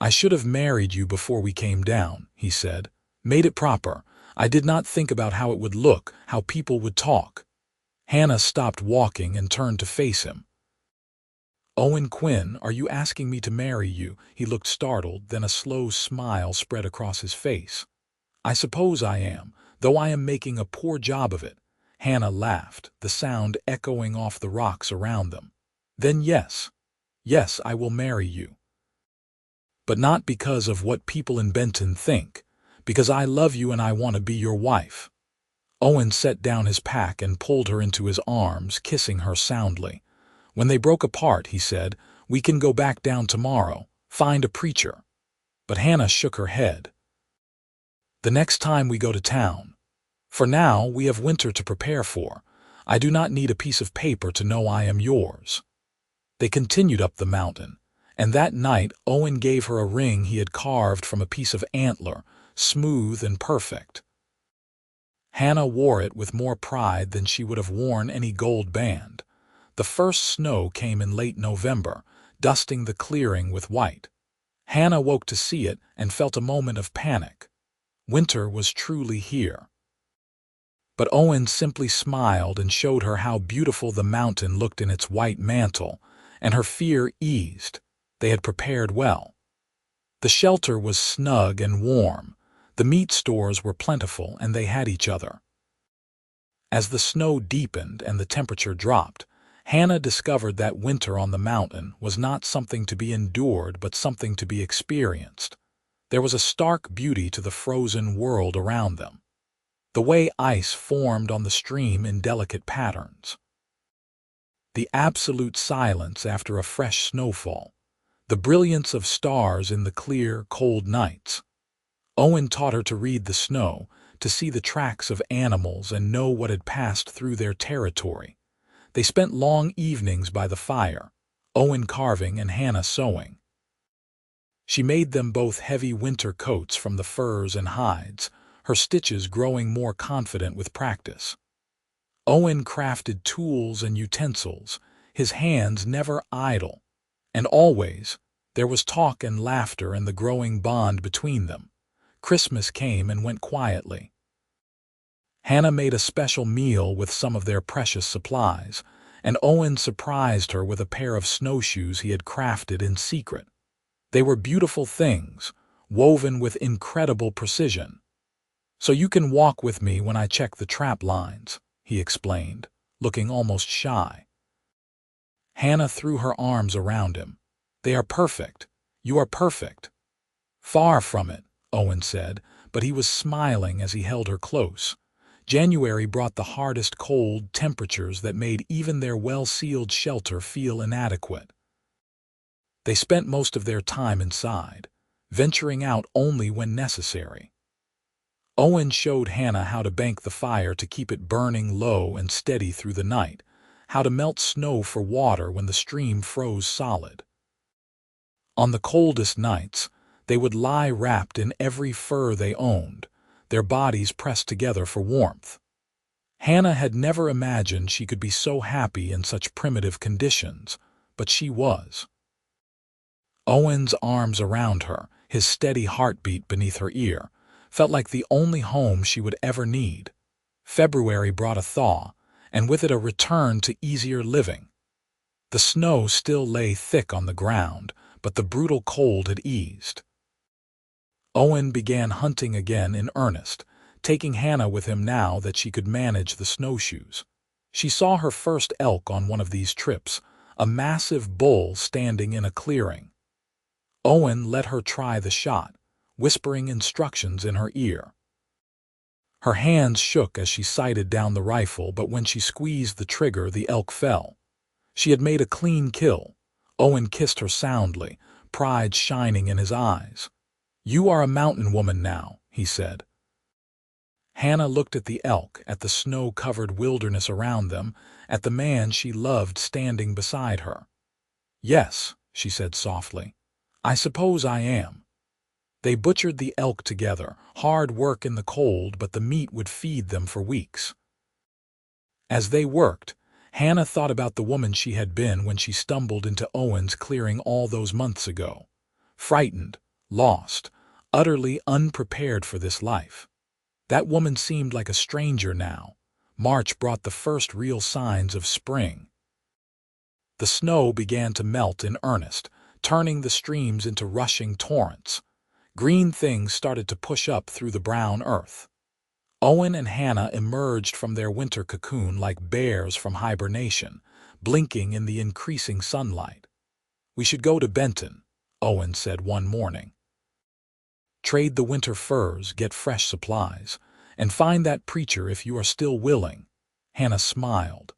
A: "I should have married you before we came down," he said. "Made it proper. I did not think about how it would look, how people would talk." Hannah stopped walking and turned to face him. "Owen Quinn, are you asking me to marry you?" He looked startled, then a slow smile spread across his face. "I suppose I am, though I am making a poor job of it." Hannah laughed, the sound echoing off the rocks around them. "Then yes. Yes, I will marry you. But not because of what people in Benton think, because I love you and I want to be your wife." Owen set down his pack and pulled her into his arms, kissing her soundly. When they broke apart, he said, "We can go back down tomorrow, find a preacher." But Hannah shook her head. "The next time we go to town. For now, we have winter to prepare for. I do not need a piece of paper to know I am yours." They continued up the mountain, and that night Owen gave her a ring he had carved from a piece of antler, smooth and perfect. Hannah wore it with more pride than she would have worn any gold band. The first snow came in late November, dusting the clearing with white. Hannah woke to see it and felt a moment of panic. Winter was truly here. But Owen simply smiled and showed her how beautiful the mountain looked in its white mantle, and her fear eased. They had prepared well. The shelter was snug and warm. The meat stores were plentiful and they had each other. As the snow deepened and the temperature dropped, Hannah discovered that winter on the mountain was not something to be endured but something to be experienced. There was a stark beauty to the frozen world around them. The way ice formed on the stream in delicate patterns. The absolute silence after a fresh snowfall. The brilliance of stars in the clear, cold nights. Owen taught her to read the snow, to see the tracks of animals and know what had passed through their territory. They spent long evenings by the fire, Owen carving and Hannah sewing. She made them both heavy winter coats from the furs and hides, her stitches growing more confident with practice. Owen crafted tools and utensils, his hands never idle, and always there was talk and laughter and the growing bond between them. Christmas came and went quietly. Hannah made a special meal with some of their precious supplies, and Owen surprised her with a pair of snowshoes he had crafted in secret. They were beautiful things, woven with incredible precision. "So you can walk with me when I check the trap lines," he explained, looking almost shy. Hannah threw her arms around him. "They are perfect. You are perfect." "Far from it," Owen said, but he was smiling as he held her close. January brought the hardest cold temperatures that made even their well-sealed shelter feel inadequate. They spent most of their time inside, venturing out only when necessary. Owen showed Hannah how to bank the fire to keep it burning low and steady through the night, how to melt snow for water when the stream froze solid. On the coldest nights, they would lie wrapped in every fur they owned, their bodies pressed together for warmth. Hannah had never imagined she could be so happy in such primitive conditions, but she was. Owen's arms around her, his steady heartbeat beneath her ear, felt like the only home she would ever need. February brought a thaw, and with it a return to easier living. The snow still lay thick on the ground, but the brutal cold had eased. Owen began hunting again in earnest, taking Hannah with him now that she could manage the snowshoes. She saw her first elk on one of these trips, a massive bull standing in a clearing. Owen let her try the shot, whispering instructions in her ear. Her hands shook as she sighted down the rifle, but when she squeezed the trigger, the elk fell. She had made a clean kill. Owen kissed her soundly, pride shining in his eyes. "You are a mountain woman now," he said. Hannah looked at the elk, at the snow-covered wilderness around them, at the man she loved standing beside her. "Yes," she said softly, "I suppose I am." They butchered the elk together, hard work in the cold, but the meat would feed them for weeks. As they worked, Hannah thought about the woman she had been when she stumbled into Owen's clearing all those months ago. Frightened, lost, utterly unprepared for this life. That woman seemed like a stranger now. March brought the first real signs of spring. The snow began to melt in earnest, turning the streams into rushing torrents. Green things started to push up through the brown earth. Owen and Hannah emerged from their winter cocoon like bears from hibernation, blinking in the increasing sunlight. "We should go to Benton," Owen said one morning. "Trade the winter furs, get fresh supplies, and find that preacher if you are still willing." Hannah smiled.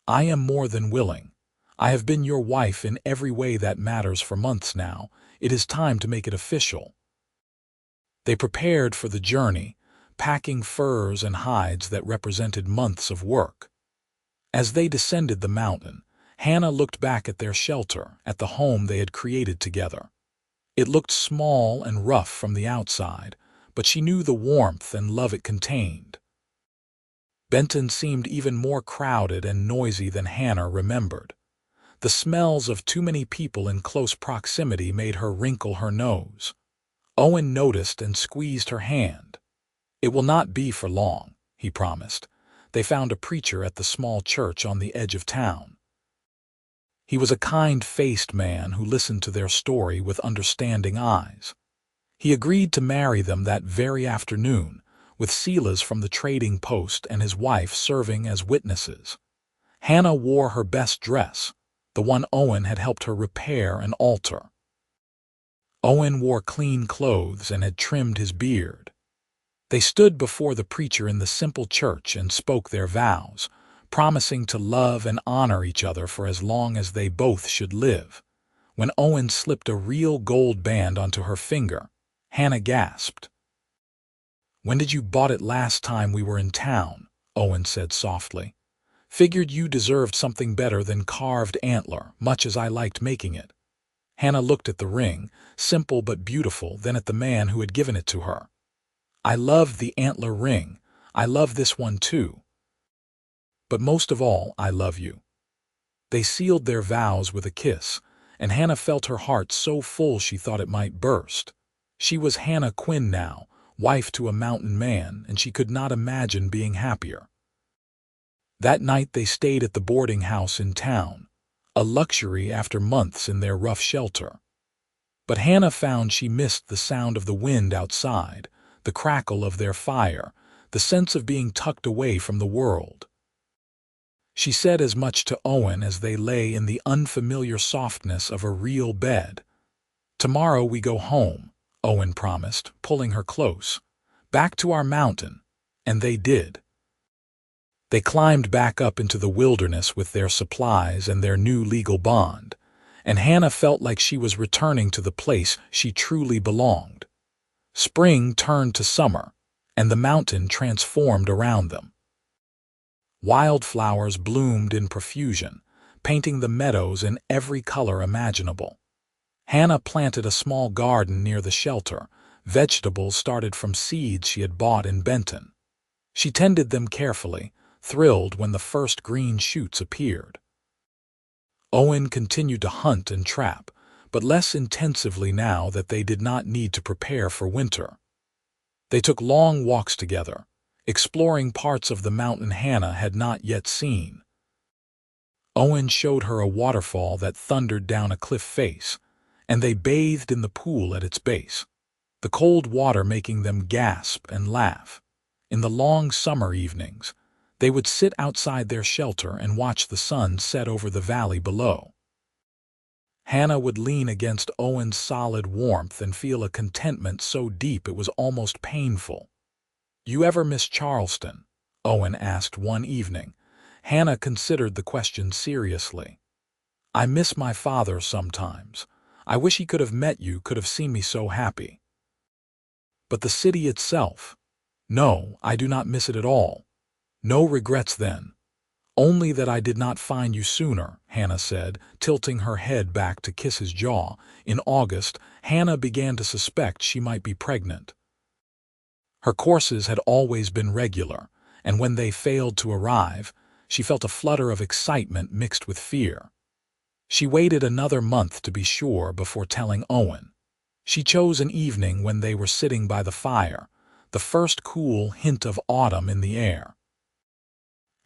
A: "I am more than willing. I have been your wife in every way that matters for months now. It is time to make it official." They prepared for the journey, packing furs and hides that represented months of work. As they descended the mountain, Hannah looked back at their shelter, at the home they had created together. It looked small and rough from the outside, but she knew the warmth and love it contained. Benton seemed even more crowded and noisy than Hannah remembered. The smells of too many people in close proximity made her wrinkle her nose. Owen noticed and squeezed her hand. "It will not be for long," he promised. They found a preacher at the small church on the edge of town. He was a kind-faced man who listened to their story with understanding eyes. He agreed to marry them that very afternoon, with Silas from the trading post and his wife serving as witnesses. Hannah wore her best dress, the one Owen had helped her repair and alter. Owen wore clean clothes and had trimmed his beard. They stood before the preacher in the simple church and spoke their vows, promising to love and honor each other for as long as they both should live. When Owen slipped a real gold band onto her finger, Hannah gasped. "When did you bought it last time we were in town?" Owen said softly. "Figured you deserved something better than carved antler, much as I liked making it." Hannah looked at the ring, simple but beautiful, then at the man who had given it to her. "I loved the antler ring. I love this one too. But most of all, I love you." They sealed their vows with a kiss, and Hannah felt her heart so full she thought it might burst. She was Hannah Quinn now, wife to a mountain man, and she could not imagine being happier. That night they stayed at the boarding house in town, a luxury after months in their rough shelter. But Hannah found she missed the sound of the wind outside, the crackle of their fire, the sense of being tucked away from the world. She said as much to Owen as they lay in the unfamiliar softness of a real bed. "Tomorrow we go home," Owen promised, pulling her close. "Back to our mountain." And they did. They climbed back up into the wilderness with their supplies and their new legal bond, and Hannah felt like she was returning to the place she truly belonged. Spring turned to summer, and the mountain transformed around them. Wildflowers bloomed in profusion, painting the meadows in every color imaginable. Hannah planted a small garden near the shelter. Vegetables started from seeds she had bought in Benton. She tended them carefully, thrilled when the first green shoots appeared. Owen continued to hunt and trap, but less intensively now that they did not need to prepare for winter. They took long walks together, exploring parts of the mountain Hannah had not yet seen. Owen showed her a waterfall that thundered down a cliff face, and they bathed in the pool at its base, the cold water making them gasp and laugh. In the long summer evenings, they would sit outside their shelter and watch the sun set over the valley below. Hannah would lean against Owen's solid warmth and feel a contentment so deep it was almost painful. "You ever miss Charleston?" Owen asked one evening. Hannah considered the question seriously. "I miss my father sometimes. I wish he could have met you, could have seen me so happy." "But the city itself?" "No, I do not miss it at all. No regrets then. Only that I did not find you sooner," Hannah said, tilting her head back to kiss his jaw. In August, Hannah began to suspect she might be pregnant. Her courses had always been regular, and when they failed to arrive, she felt a flutter of excitement mixed with fear. She waited another month to be sure before telling Owen. She chose an evening when they were sitting by the fire, the first cool hint of autumn in the air.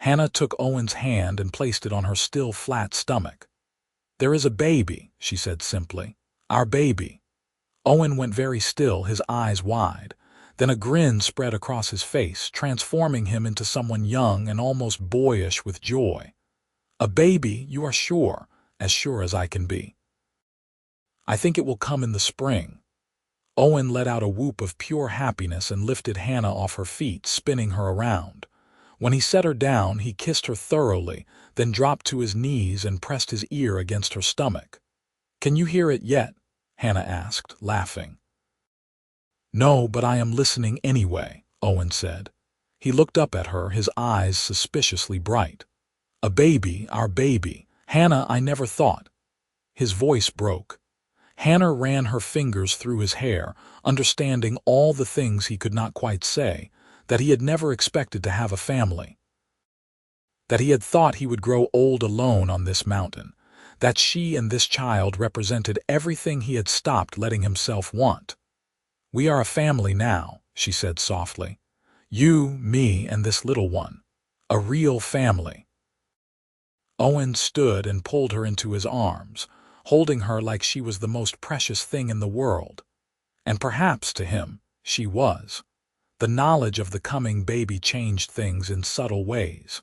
A: Hannah took Owen's hand and placed it on her still flat stomach. "There is a baby," she said simply. "Our baby." Owen went very still, his eyes wide. Then a grin spread across his face, transforming him into someone young and almost boyish with joy. "A baby, you are sure?" "As sure as I can be." "I think it will come in the spring." Owen let out a whoop of pure happiness and lifted Hannah off her feet, spinning her around. When he set her down, he kissed her thoroughly, then dropped to his knees and pressed his ear against her stomach. "Can you hear it yet?" Hannah asked, laughing. "No, but I am listening anyway," Owen said. He looked up at her, his eyes suspiciously bright. "A baby, our baby. Hannah, I never thought." His voice broke. Hannah ran her fingers through his hair, understanding all the things he could not quite say, that he had never expected to have a family, that he had thought he would grow old alone on this mountain, that she and this child represented everything he had stopped letting himself want. "We are a family now," she said softly. "You, me, and this little one. A real family." Owen stood and pulled her into his arms, holding her like she was the most precious thing in the world. And perhaps to him, she was. The knowledge of the coming baby changed things in subtle ways.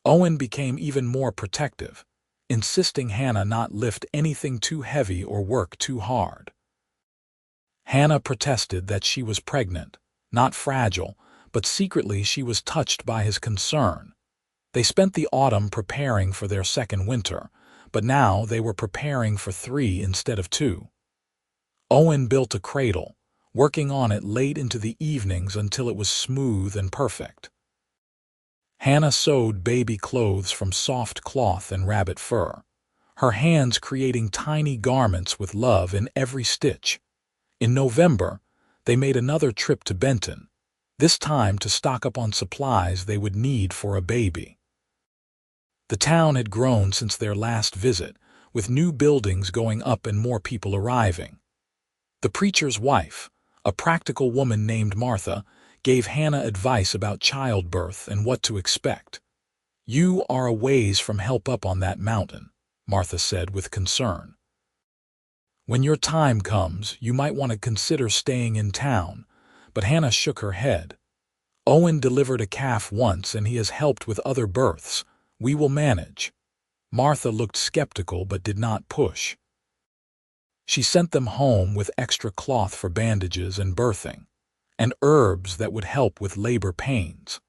A: Owen became even more protective, insisting Hannah not lift anything too heavy or work too hard. Hannah protested that she was pregnant, not fragile, but secretly she was touched by his concern. They spent the autumn preparing for their second winter, but now they were preparing for 3 instead of 2. Owen built a cradle, working on it late into the evenings until it was smooth and perfect. Hannah sewed baby clothes from soft cloth and rabbit fur, her hands creating tiny garments with love in every stitch. In November, they made another trip to Benton, this time to stock up on supplies they would need for a baby. The town had grown since their last visit, with new buildings going up and more people arriving. The preacher's wife, a practical woman named Martha, gave Hannah advice about childbirth and what to expect. "You are a ways from help up on that mountain," Martha said with concern. "When your time comes, you might want to consider staying in town," but Hannah shook her head. "Owen delivered a calf once and he has helped with other births. We will manage." Martha looked skeptical but did not push. She sent them home with extra cloth for bandages and birthing, and herbs that would help with labor pains.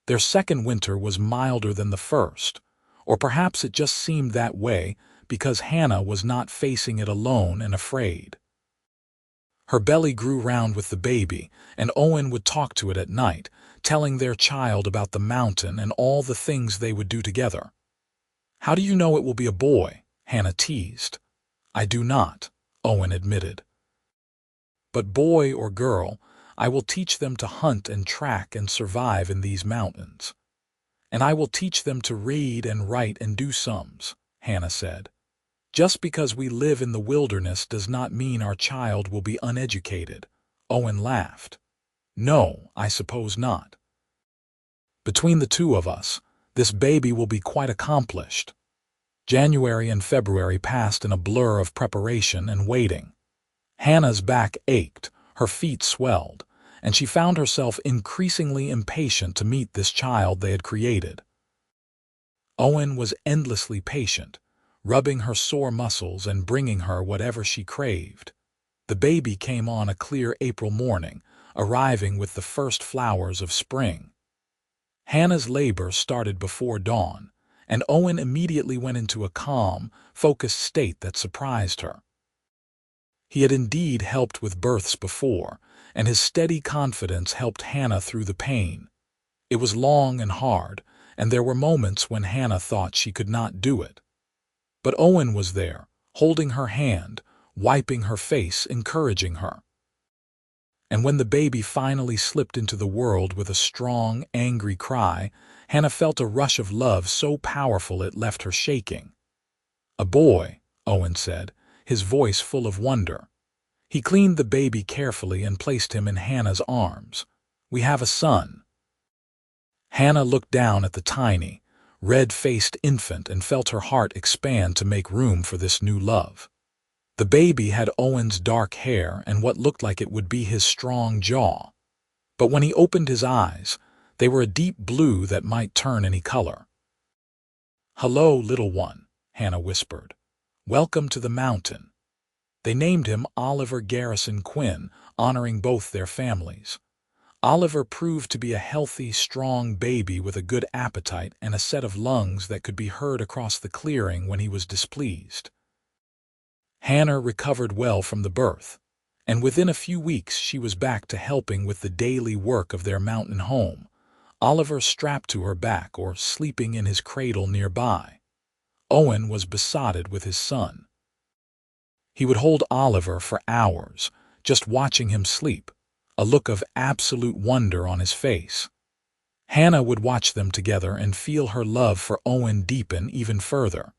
A: Their second winter was milder than the first, or perhaps it just seemed that way because Hannah was not facing it alone and afraid. Her belly grew round with the baby, and Owen would talk to it at night, telling their child about the mountain and all the things they would do together. "How do you know it will be a boy?" Hannah teased. "I do not," Owen admitted. "But boy or girl, I will teach them to hunt and track and survive in these mountains. And I will teach them to read and write and do sums," Hannah said. "Just because we live in the wilderness does not mean our child will be uneducated." Owen laughed. "No, I suppose not. Between the two of us, this baby will be quite accomplished." January and February passed in a blur of preparation and waiting. Hannah's back ached, her feet swelled, and she found herself increasingly impatient to meet this child they had created. Owen was endlessly patient, rubbing her sore muscles and bringing her whatever she craved. The baby came on a clear April morning, arriving with the first flowers of spring. Hannah's labor started before dawn, and Owen immediately went into a calm, focused state that surprised her. He had indeed helped with births before, and his steady confidence helped Hannah through the pain. It was long and hard, and there were moments when Hannah thought she could not do it. But Owen was there, holding her hand, wiping her face, encouraging her. And when the baby finally slipped into the world with a strong, angry cry, Hannah felt a rush of love so powerful it left her shaking. "A boy," Owen said, his voice full of wonder. He cleaned the baby carefully and placed him in Hannah's arms. "We have a son." Hannah looked down at the tiny, red-faced infant and felt her heart expand to make room for this new love. The baby had Owen's dark hair and what looked like it would be his strong jaw. But when he opened his eyes, they were a deep blue that might turn any color. "Hello, little one," Hannah whispered. "Welcome to the mountain." They named him Oliver Garrison Quinn, honoring both their families. Oliver proved to be a healthy, strong baby with a good appetite and a set of lungs that could be heard across the clearing when he was displeased. Hannah recovered well from the birth, and within a few weeks she was back to helping with the daily work of their mountain home, Oliver strapped to her back or sleeping in his cradle nearby. Owen was besotted with his son. He would hold Oliver for hours, just watching him sleep, a look of absolute wonder on his face. Hannah would watch them together and feel her love for Owen deepen even further.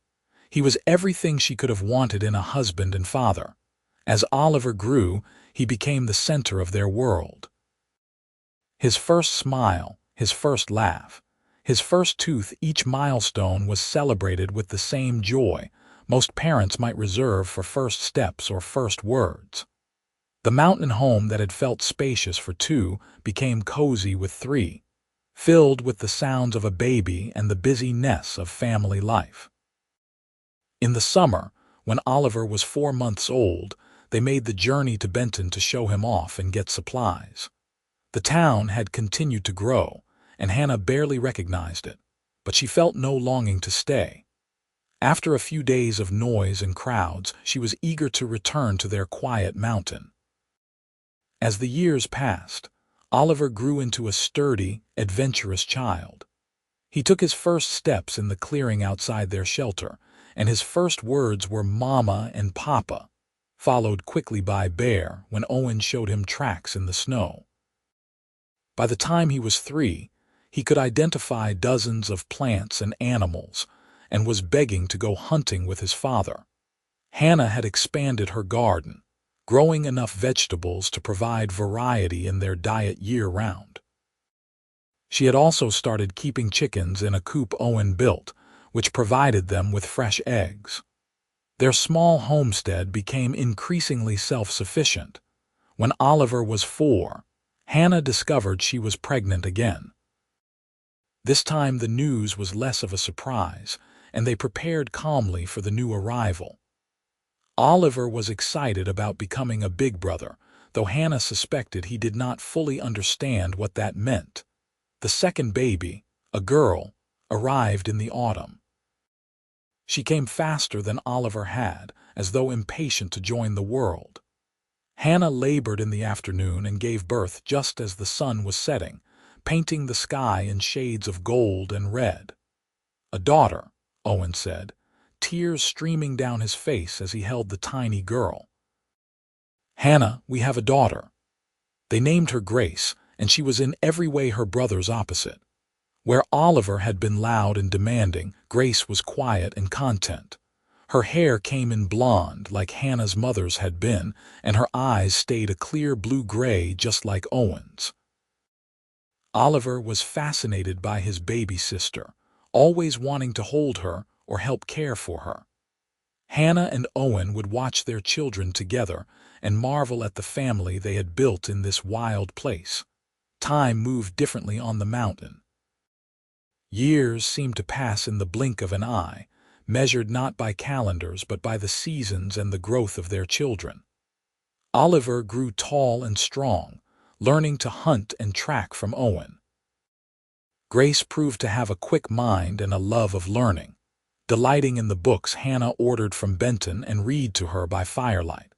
A: He was everything she could have wanted in a husband and father. As Oliver grew, he became the center of their world. His first smile, his first laugh, his first tooth, each milestone was celebrated with the same joy most parents might reserve for first steps or first words. The mountain home that had felt spacious for two became cozy with three, filled with the sounds of a baby and the busyness of family life. In the summer, when Oliver was 4 months old, they made the journey to Benton to show him off and get supplies. The town had continued to grow, and Hannah barely recognized it, but she felt no longing to stay. After a few days of noise and crowds, she was eager to return to their quiet mountain. As the years passed, Oliver grew into a sturdy, adventurous child. He took his first steps in the clearing outside their shelter, and his first words were "Mama" and "Papa," followed quickly by "Bear" when Owen showed him tracks in the snow. By the time he was 3, he could identify dozens of plants and animals, and was begging to go hunting with his father. Hannah had expanded her garden, growing enough vegetables to provide variety in their diet year-round. She had also started keeping chickens in a coop Owen built, which provided them with fresh eggs. Their small homestead became increasingly self-sufficient. When Oliver was 4, Hannah discovered she was pregnant again. This time the news was less of a surprise, and they prepared calmly for the new arrival. Oliver was excited about becoming a big brother, though Hannah suspected he did not fully understand what that meant. The second baby, a girl, arrived in the autumn. She came faster than Oliver had, as though impatient to join the world. Hannah labored in the afternoon and gave birth just as the sun was setting, painting the sky in shades of gold and red. "A daughter," Owen said, tears streaming down his face as he held the tiny girl. "Hannah, we have a daughter." They named her Grace, and she was in every way her brother's opposite. Where Oliver had been loud and demanding, Grace was quiet and content. Her hair came in blonde like Hannah's mother's had been, and her eyes stayed a clear blue-gray just like Owen's. Oliver was fascinated by his baby sister, always wanting to hold her or help care for her. Hannah and Owen would watch their children together and marvel at the family they had built in this wild place. Time moved differently on the mountain. Years seemed to pass in the blink of an eye, measured not by calendars but by the seasons and the growth of their children. Oliver grew tall and strong, learning to hunt and track from Owen. Grace proved to have a quick mind and a love of learning, delighting in the books Hannah ordered from Benton and read to her by firelight.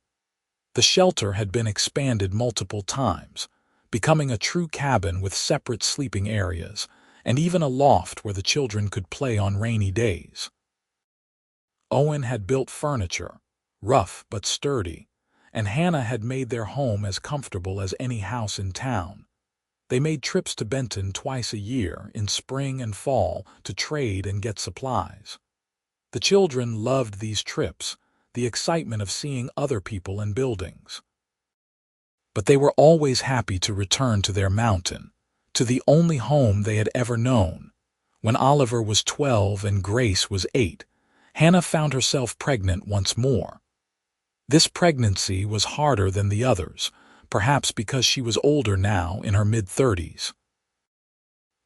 A: The shelter had been expanded multiple times, becoming a true cabin with separate sleeping areas, and even a loft where the children could play on rainy days. Owen had built furniture, rough but sturdy, and Hannah had made their home as comfortable as any house in town. They made trips to Benton twice a year, in spring and fall, to trade and get supplies. The children loved these trips, the excitement of seeing other people and buildings. But they were always happy to return to their mountain, to the only home they had ever known. When Oliver was 12 and Grace was 8, Hannah found herself pregnant once more. This pregnancy was harder than the others, perhaps because she was older now, in her mid-30s.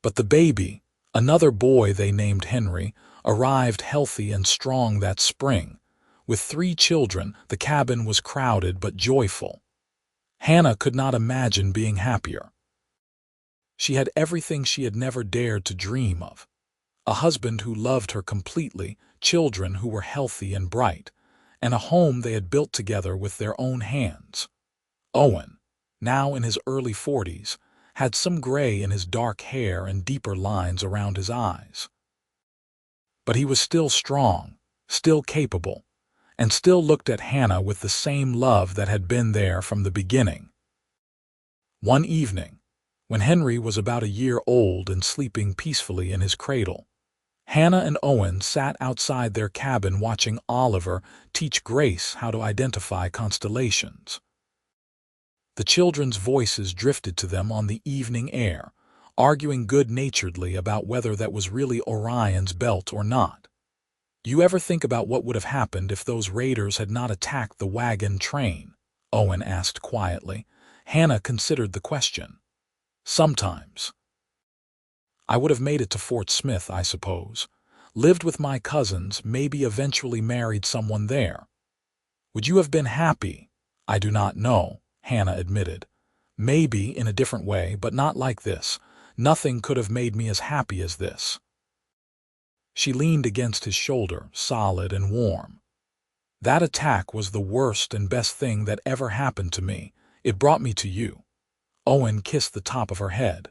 A: But the baby, another boy they named Henry, arrived healthy and strong that spring. With 3 children, the cabin was crowded but joyful. Hannah could not imagine being happier. She had everything she had never dared to dream of: a husband who loved her completely, children who were healthy and bright, and a home they had built together with their own hands. Owen, now in his early 40s, had some gray in his dark hair and deeper lines around his eyes. But he was still strong, still capable, and still looked at Hannah with the same love that had been there from the beginning. One evening, when Henry was about a year old and sleeping peacefully in his cradle, Hannah and Owen sat outside their cabin watching Oliver teach Grace how to identify constellations. The children's voices drifted to them on the evening air, arguing good-naturedly about whether that was really Orion's belt or not. "You ever think about what would have happened if those raiders had not attacked the wagon train?" Owen asked quietly. Hannah considered the question. Sometimes. I would have made it to Fort Smith, I suppose. Lived with my cousins, maybe eventually married someone there. Would you have been happy? I do not know, Hannah admitted. Maybe in a different way, but not like this. Nothing could have made me as happy as this. She leaned against his shoulder, solid and warm. That attack was the worst and best thing that ever happened to me. It brought me to you. Owen kissed the top of her head.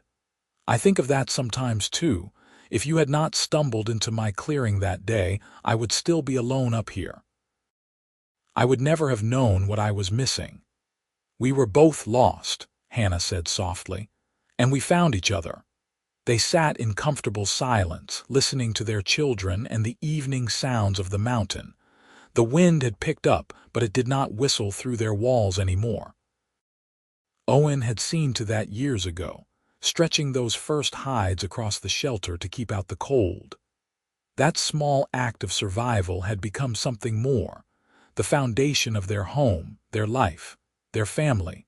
A: I think of that sometimes too. If you had not stumbled into my clearing that day, I would still be alone up here. I would never have known what I was missing. We were both lost, Hannah said softly, and we found each other. They sat in comfortable silence, listening to their children and the evening sounds of the mountain. The wind had picked up, but it did not whistle through their walls anymore. Owen had seen to that years ago, stretching those first hides across the shelter to keep out the cold. That small act of survival had become something more, the foundation of their home, their life, their family.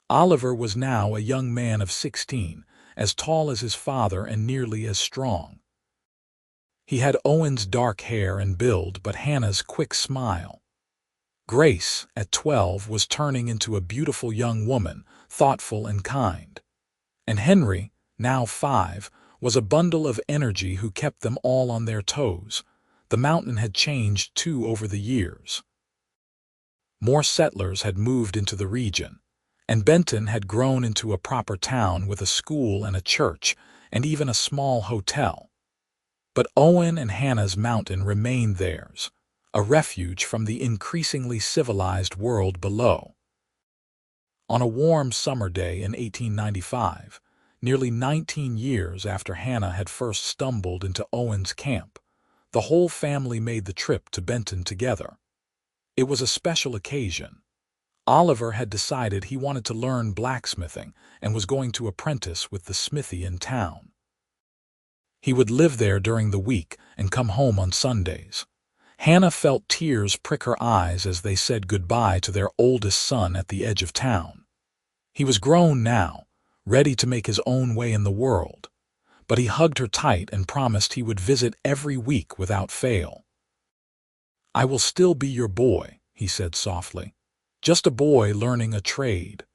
A: Oliver was now a young man of 16, as tall as his father and nearly as strong. He had Owen's dark hair and build, but Hannah's quick smile. Grace, at 12, was turning into a beautiful young woman, thoughtful and kind. And Henry, now 5, was a bundle of energy who kept them all on their toes. The mountain had changed too over the years. More settlers had moved into the region, and Benton had grown into a proper town with a school and a church, and even a small hotel. But Owen and Hannah's mountain remained theirs, a refuge from the increasingly civilized world below. On a warm summer day in 1895, nearly 19 years after Hannah had first stumbled into Owen's camp, the whole family made the trip to Benton together. It was a special occasion. Oliver had decided he wanted to learn blacksmithing and was going to apprentice with the smithy in town. He would live there during the week and come home on Sundays. Hannah felt tears prick her eyes as they said goodbye to their oldest son at the edge of town. He was grown now, ready to make his own way in the world, but he hugged her tight and promised he would visit every week without fail. I will still be your boy, he said softly. Just a boy learning a trade.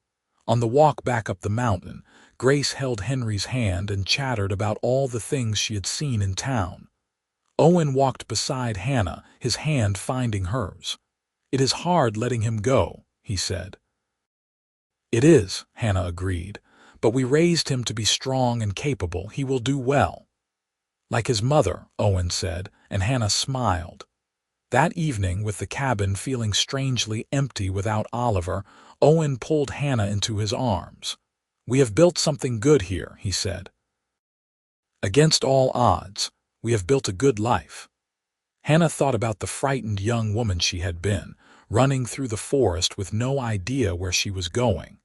A: On the walk back up the mountain, Grace held Henry's hand and chattered about all the things she had seen in town. Owen walked beside Hannah, his hand finding hers. It is hard letting him go, he said. It is, Hannah agreed, but we raised him to be strong and capable. He will do well. Like his mother, Owen said, and Hannah smiled. That evening, with the cabin feeling strangely empty without Oliver, Owen pulled Hannah into his arms. We have built something good here, he said. Against all odds, we have built a good life. Hannah thought about the frightened young woman she had been, running through the forest with no idea where she was going.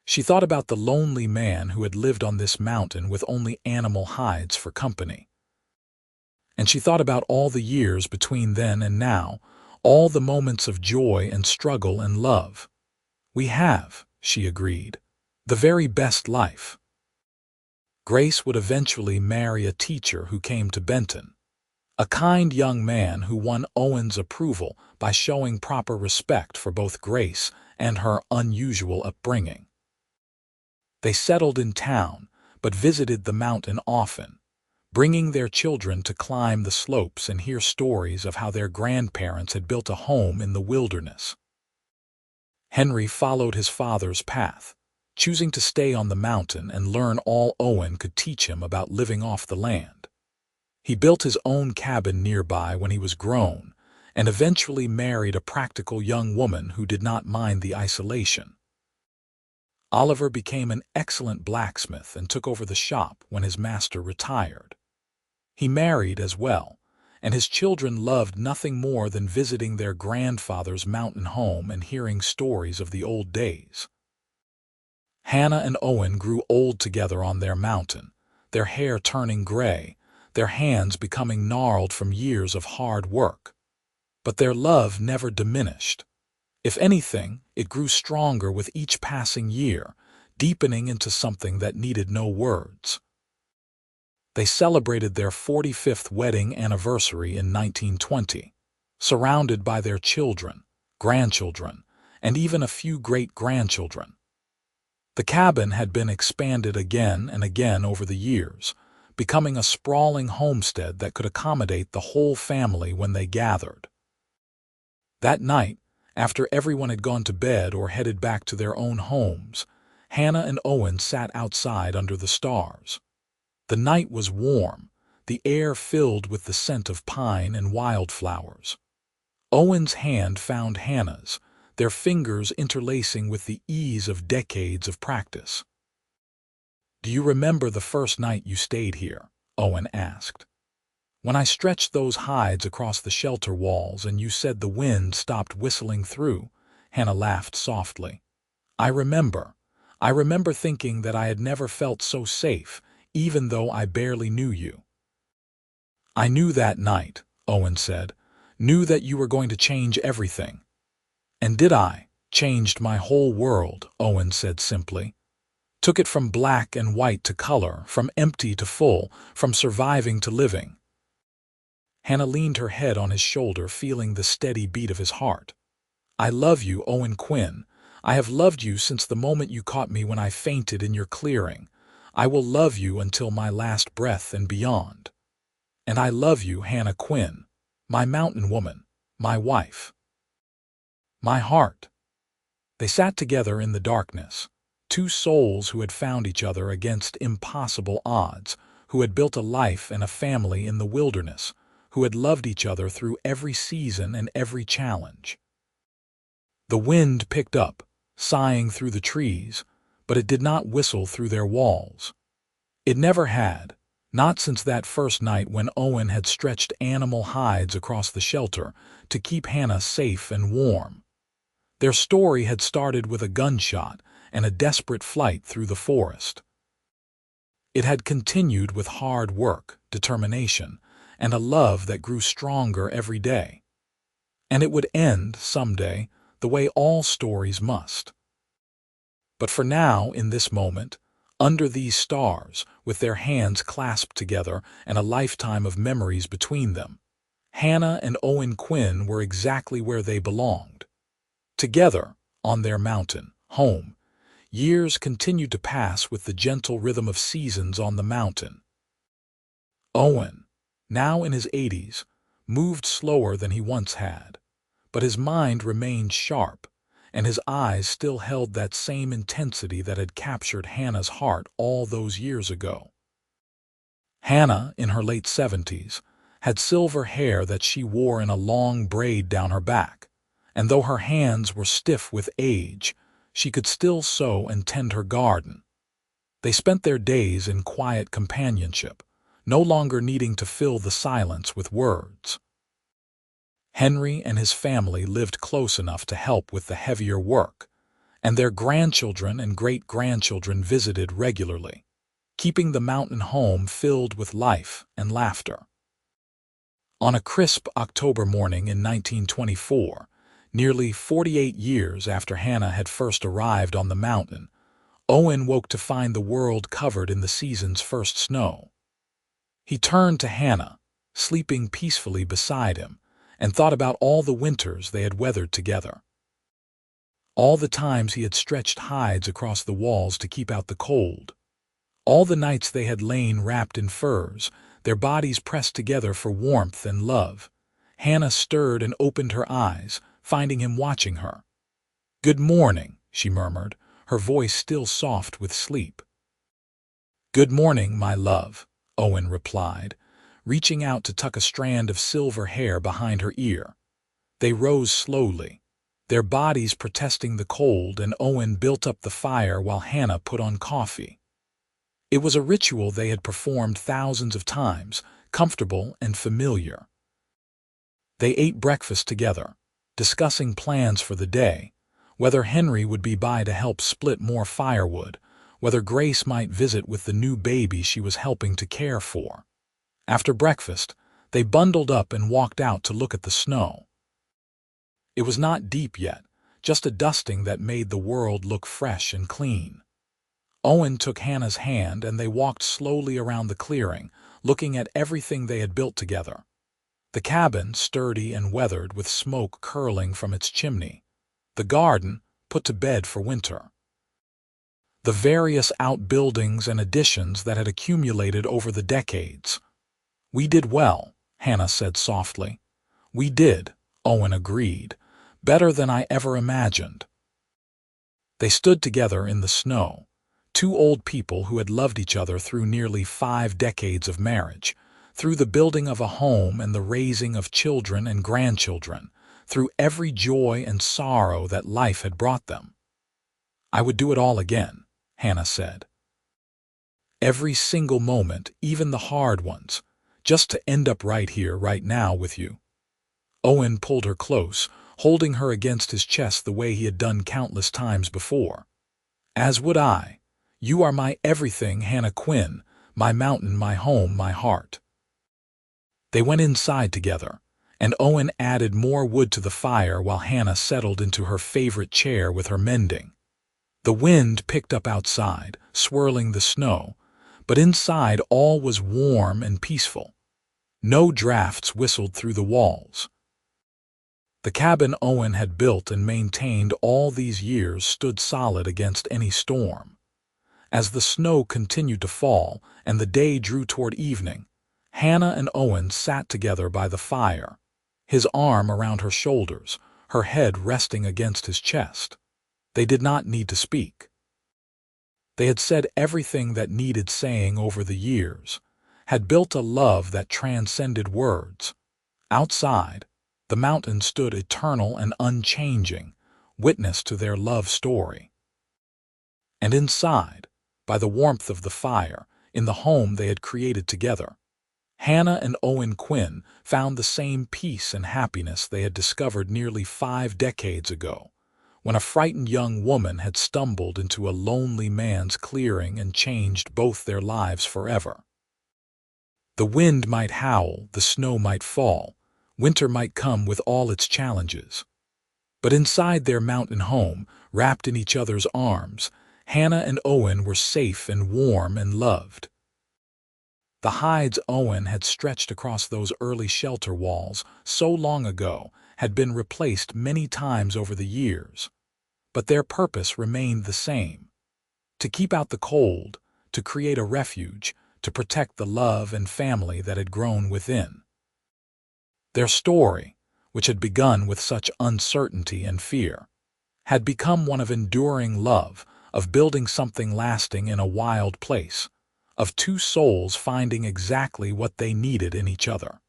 A: She thought about the lonely man who had lived on this mountain with only animal hides for company. And she thought about all the years between then and now, all the moments of joy and struggle and love. We have, she agreed, the very best life. Grace would eventually marry a teacher who came to Benton, a kind young man who won Owen's approval by showing proper respect for both Grace and her unusual upbringing. They settled in town, but visited the mountain often, bringing their children to climb the slopes and hear stories of how their grandparents had built a home in the wilderness. Henry followed his father's path, choosing to stay on the mountain and learn all Owen could teach him about living off the land. He built his own cabin nearby when he was grown, and eventually married a practical young woman who did not mind the isolation. Oliver became an excellent blacksmith and took over the shop when his master retired. He married as well, and his children loved nothing more than visiting their grandfather's mountain home and hearing stories of the old days. Hannah and Owen grew old together on their mountain, their hair turning gray, their hands becoming gnarled from years of hard work. But their love never diminished. If anything, it grew stronger with each passing year, deepening into something that needed no words. They celebrated their 45th wedding anniversary in 1920, surrounded by their children, grandchildren, and even a few great-grandchildren. The cabin had been expanded again and again over the years, becoming a sprawling homestead that could accommodate the whole family when they gathered. That night, after everyone had gone to bed or headed back to their own homes, Hannah and Owen sat outside under the stars. The night was warm, the air filled with the scent of pine and wildflowers. Owen's hand found Hannah's, their fingers interlacing with the ease of decades of practice. "Do you remember the first night you stayed here?" Owen asked. "When I stretched those hides across the shelter walls and you said the wind stopped whistling through," Hannah laughed softly. I remember thinking that I had never felt so safe, even though I barely knew you." "I knew that night," Owen said, "knew that you were going to change everything." "And did I? Changed my whole world," Owen said simply. "Took it from black and white to color, from empty to full, from surviving to living." Hannah leaned her head on his shoulder, feeling the steady beat of his heart. "I love you, Owen Quinn. I have loved you since the moment you caught me when I fainted in your clearing. I will love you until my last breath and beyond. And I love you, Hannah Quinn, my mountain woman, my wife, my heart." They sat together in the darkness, two souls who had found each other against impossible odds, who had built a life and a family in the wilderness, who had loved each other through every season and every challenge. The wind picked up, sighing through the trees, but it did not whistle through their walls. It never had, not since that first night when Owen had stretched animal hides across the shelter to keep Hannah safe and warm. Their story had started with a gunshot and a desperate flight through the forest. It had continued with hard work, determination, and a love that grew stronger every day. And it would end, someday, the way all stories must. But for now, in this moment, under these stars, with their hands clasped together and a lifetime of memories between them, Hannah and Owen Quinn were exactly where they belonged. Together, on their mountain home, years continued to pass with the gentle rhythm of seasons on the mountain. Owen, now in his 80s, moved slower than he once had, but his mind remained sharp, and his eyes still held that same intensity that had captured Hannah's heart all those years ago. Hannah, in her late 70s, had silver hair that she wore in a long braid down her back, and though her hands were stiff with age, she could still sow and tend her garden. They spent their days in quiet companionship, no longer needing to fill the silence with words. Henry and his family lived close enough to help with the heavier work, and their grandchildren and great-grandchildren visited regularly, keeping the mountain home filled with life and laughter. On a crisp October morning in 1924, nearly 48 years after Hannah had first arrived on the mountain, Owen woke to find the world covered in the season's first snow. He turned to Hannah, sleeping peacefully beside him, and thought about all the winters they had weathered together. All the times he had stretched hides across the walls to keep out the cold. All the nights they had lain wrapped in furs, their bodies pressed together for warmth and love. Hannah stirred and opened her eyes, finding him watching her. "Good morning," she murmured, her voice still soft with sleep. "Good morning, my love," Owen replied, reaching out to tuck a strand of silver hair behind her ear. They rose slowly, their bodies protesting the cold, and Owen built up the fire while Hannah put on coffee. It was a ritual they had performed thousands of times, comfortable and familiar. They ate breakfast together, discussing plans for the day, whether Henry would be by to help split more firewood, whether Grace might visit with the new baby she was helping to care for. After breakfast, they bundled up and walked out to look at the snow. It was not deep yet, just a dusting that made the world look fresh and clean. Owen took Hannah's hand and they walked slowly around the clearing, looking at everything they had built together. The cabin, sturdy and weathered with smoke curling from its chimney. The garden, put to bed for winter. The various outbuildings and additions that had accumulated over the decades. "We did well," Hannah said softly. "We did," Owen agreed. "Better than I ever imagined." They stood together in the snow, two old people who had loved each other through nearly 5 decades of marriage, through the building of a home and the raising of children and grandchildren, through every joy and sorrow that life had brought them. "I would do it all again," Hannah said. "Every single moment, even the hard ones, just to end up right here, right now with you." Owen pulled her close, holding her against his chest the way he had done countless times before. "As would I. You are my everything, Hannah Quinn, my mountain, my home, my heart." They went inside together, and Owen added more wood to the fire while Hannah settled into her favorite chair with her mending. The wind picked up outside, swirling the snow, but inside all was warm and peaceful. No drafts whistled through the walls. The cabin Owen had built and maintained all these years stood solid against any storm. As the snow continued to fall and the day drew toward evening, Hannah and Owen sat together by the fire, his arm around her shoulders, her head resting against his chest. They did not need to speak. They had said everything that needed saying over the years, had built a love that transcended words. Outside, the mountain stood eternal and unchanging, witness to their love story. And inside, by the warmth of the fire, in the home they had created together, Hannah and Owen Quinn found the same peace and happiness they had discovered nearly 5 decades ago, when a frightened young woman had stumbled into a lonely man's clearing and changed both their lives forever. The wind might howl, the snow might fall, winter might come with all its challenges. But inside their mountain home, wrapped in each other's arms, Hannah and Owen were safe and warm and loved. The hides Owen had stretched across those early shelter walls so long ago had been replaced many times over the years, but their purpose remained the same: to keep out the cold, to create a refuge, to protect the love and family that had grown within. Their story, which had begun with such uncertainty and fear, had become one of enduring love, of building something lasting in a wild place, of two souls finding exactly what they needed in each other.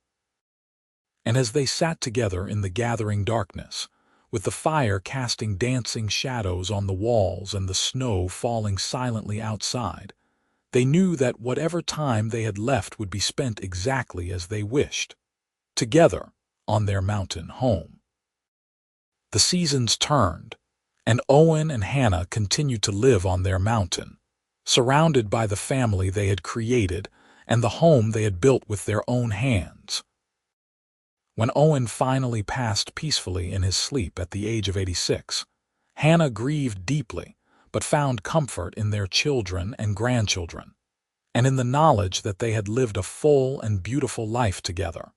A: And as they sat together in the gathering darkness, with the fire casting dancing shadows on the walls and the snow falling silently outside, they knew that whatever time they had left would be spent exactly as they wished, together on their mountain home. The seasons turned, and Owen and Hannah continued to live on their mountain, surrounded by the family they had created and the home they had built with their own hands. When Owen finally passed peacefully in his sleep at the age of 86, Hannah grieved deeply, but found comfort in their children and grandchildren, and in the knowledge that they had lived a full and beautiful life together.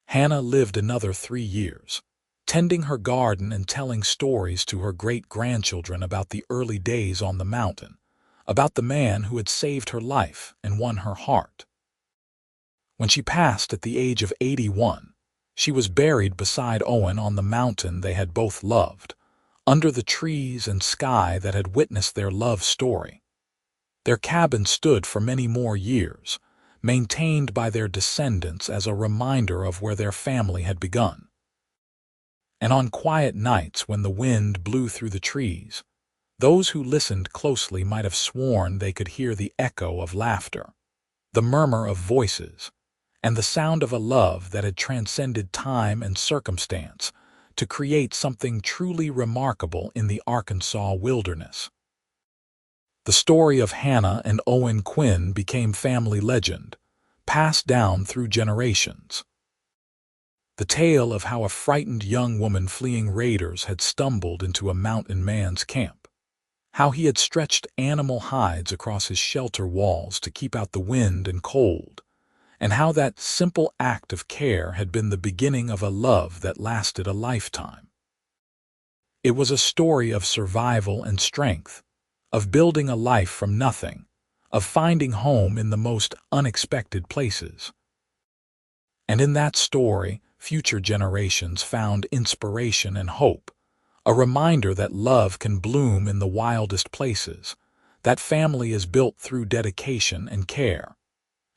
A: Hannah lived another 3 years, tending her garden and telling stories to her great-grandchildren about the early days on the mountain, about the man who had saved her life and won her heart. When she passed at the age of 81, she was buried beside Owen on the mountain they had both loved, under the trees and sky that had witnessed their love story. Their cabin stood for many more years, maintained by their descendants as a reminder of where their family had begun. And on quiet nights when the wind blew through the trees, those who listened closely might have sworn they could hear the echo of laughter, the murmur of voices, and the sound of a love that had transcended time and circumstance to create something truly remarkable in the Arkansas wilderness. The story of Hannah and Owen Quinn became family legend, passed down through generations. The tale of how a frightened young woman fleeing raiders had stumbled into a mountain man's camp. How he had stretched animal hides across his shelter walls to keep out the wind and cold, and how that simple act of care had been the beginning of a love that lasted a lifetime. It was a story of survival and strength, of building a life from nothing, of finding home in the most unexpected places. And in that story, future generations found inspiration and hope, a reminder that love can bloom in the wildest places, that family is built through dedication and care,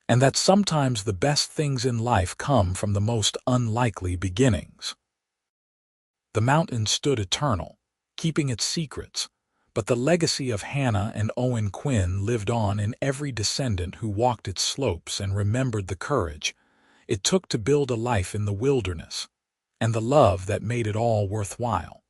A: and that sometimes the best things in life come from the most unlikely beginnings. The mountain stood eternal, keeping its secrets, but the legacy of Hannah and Owen Quinn lived on in every descendant who walked its slopes and remembered the courage it took to build a life in the wilderness, and the love that made it all worthwhile.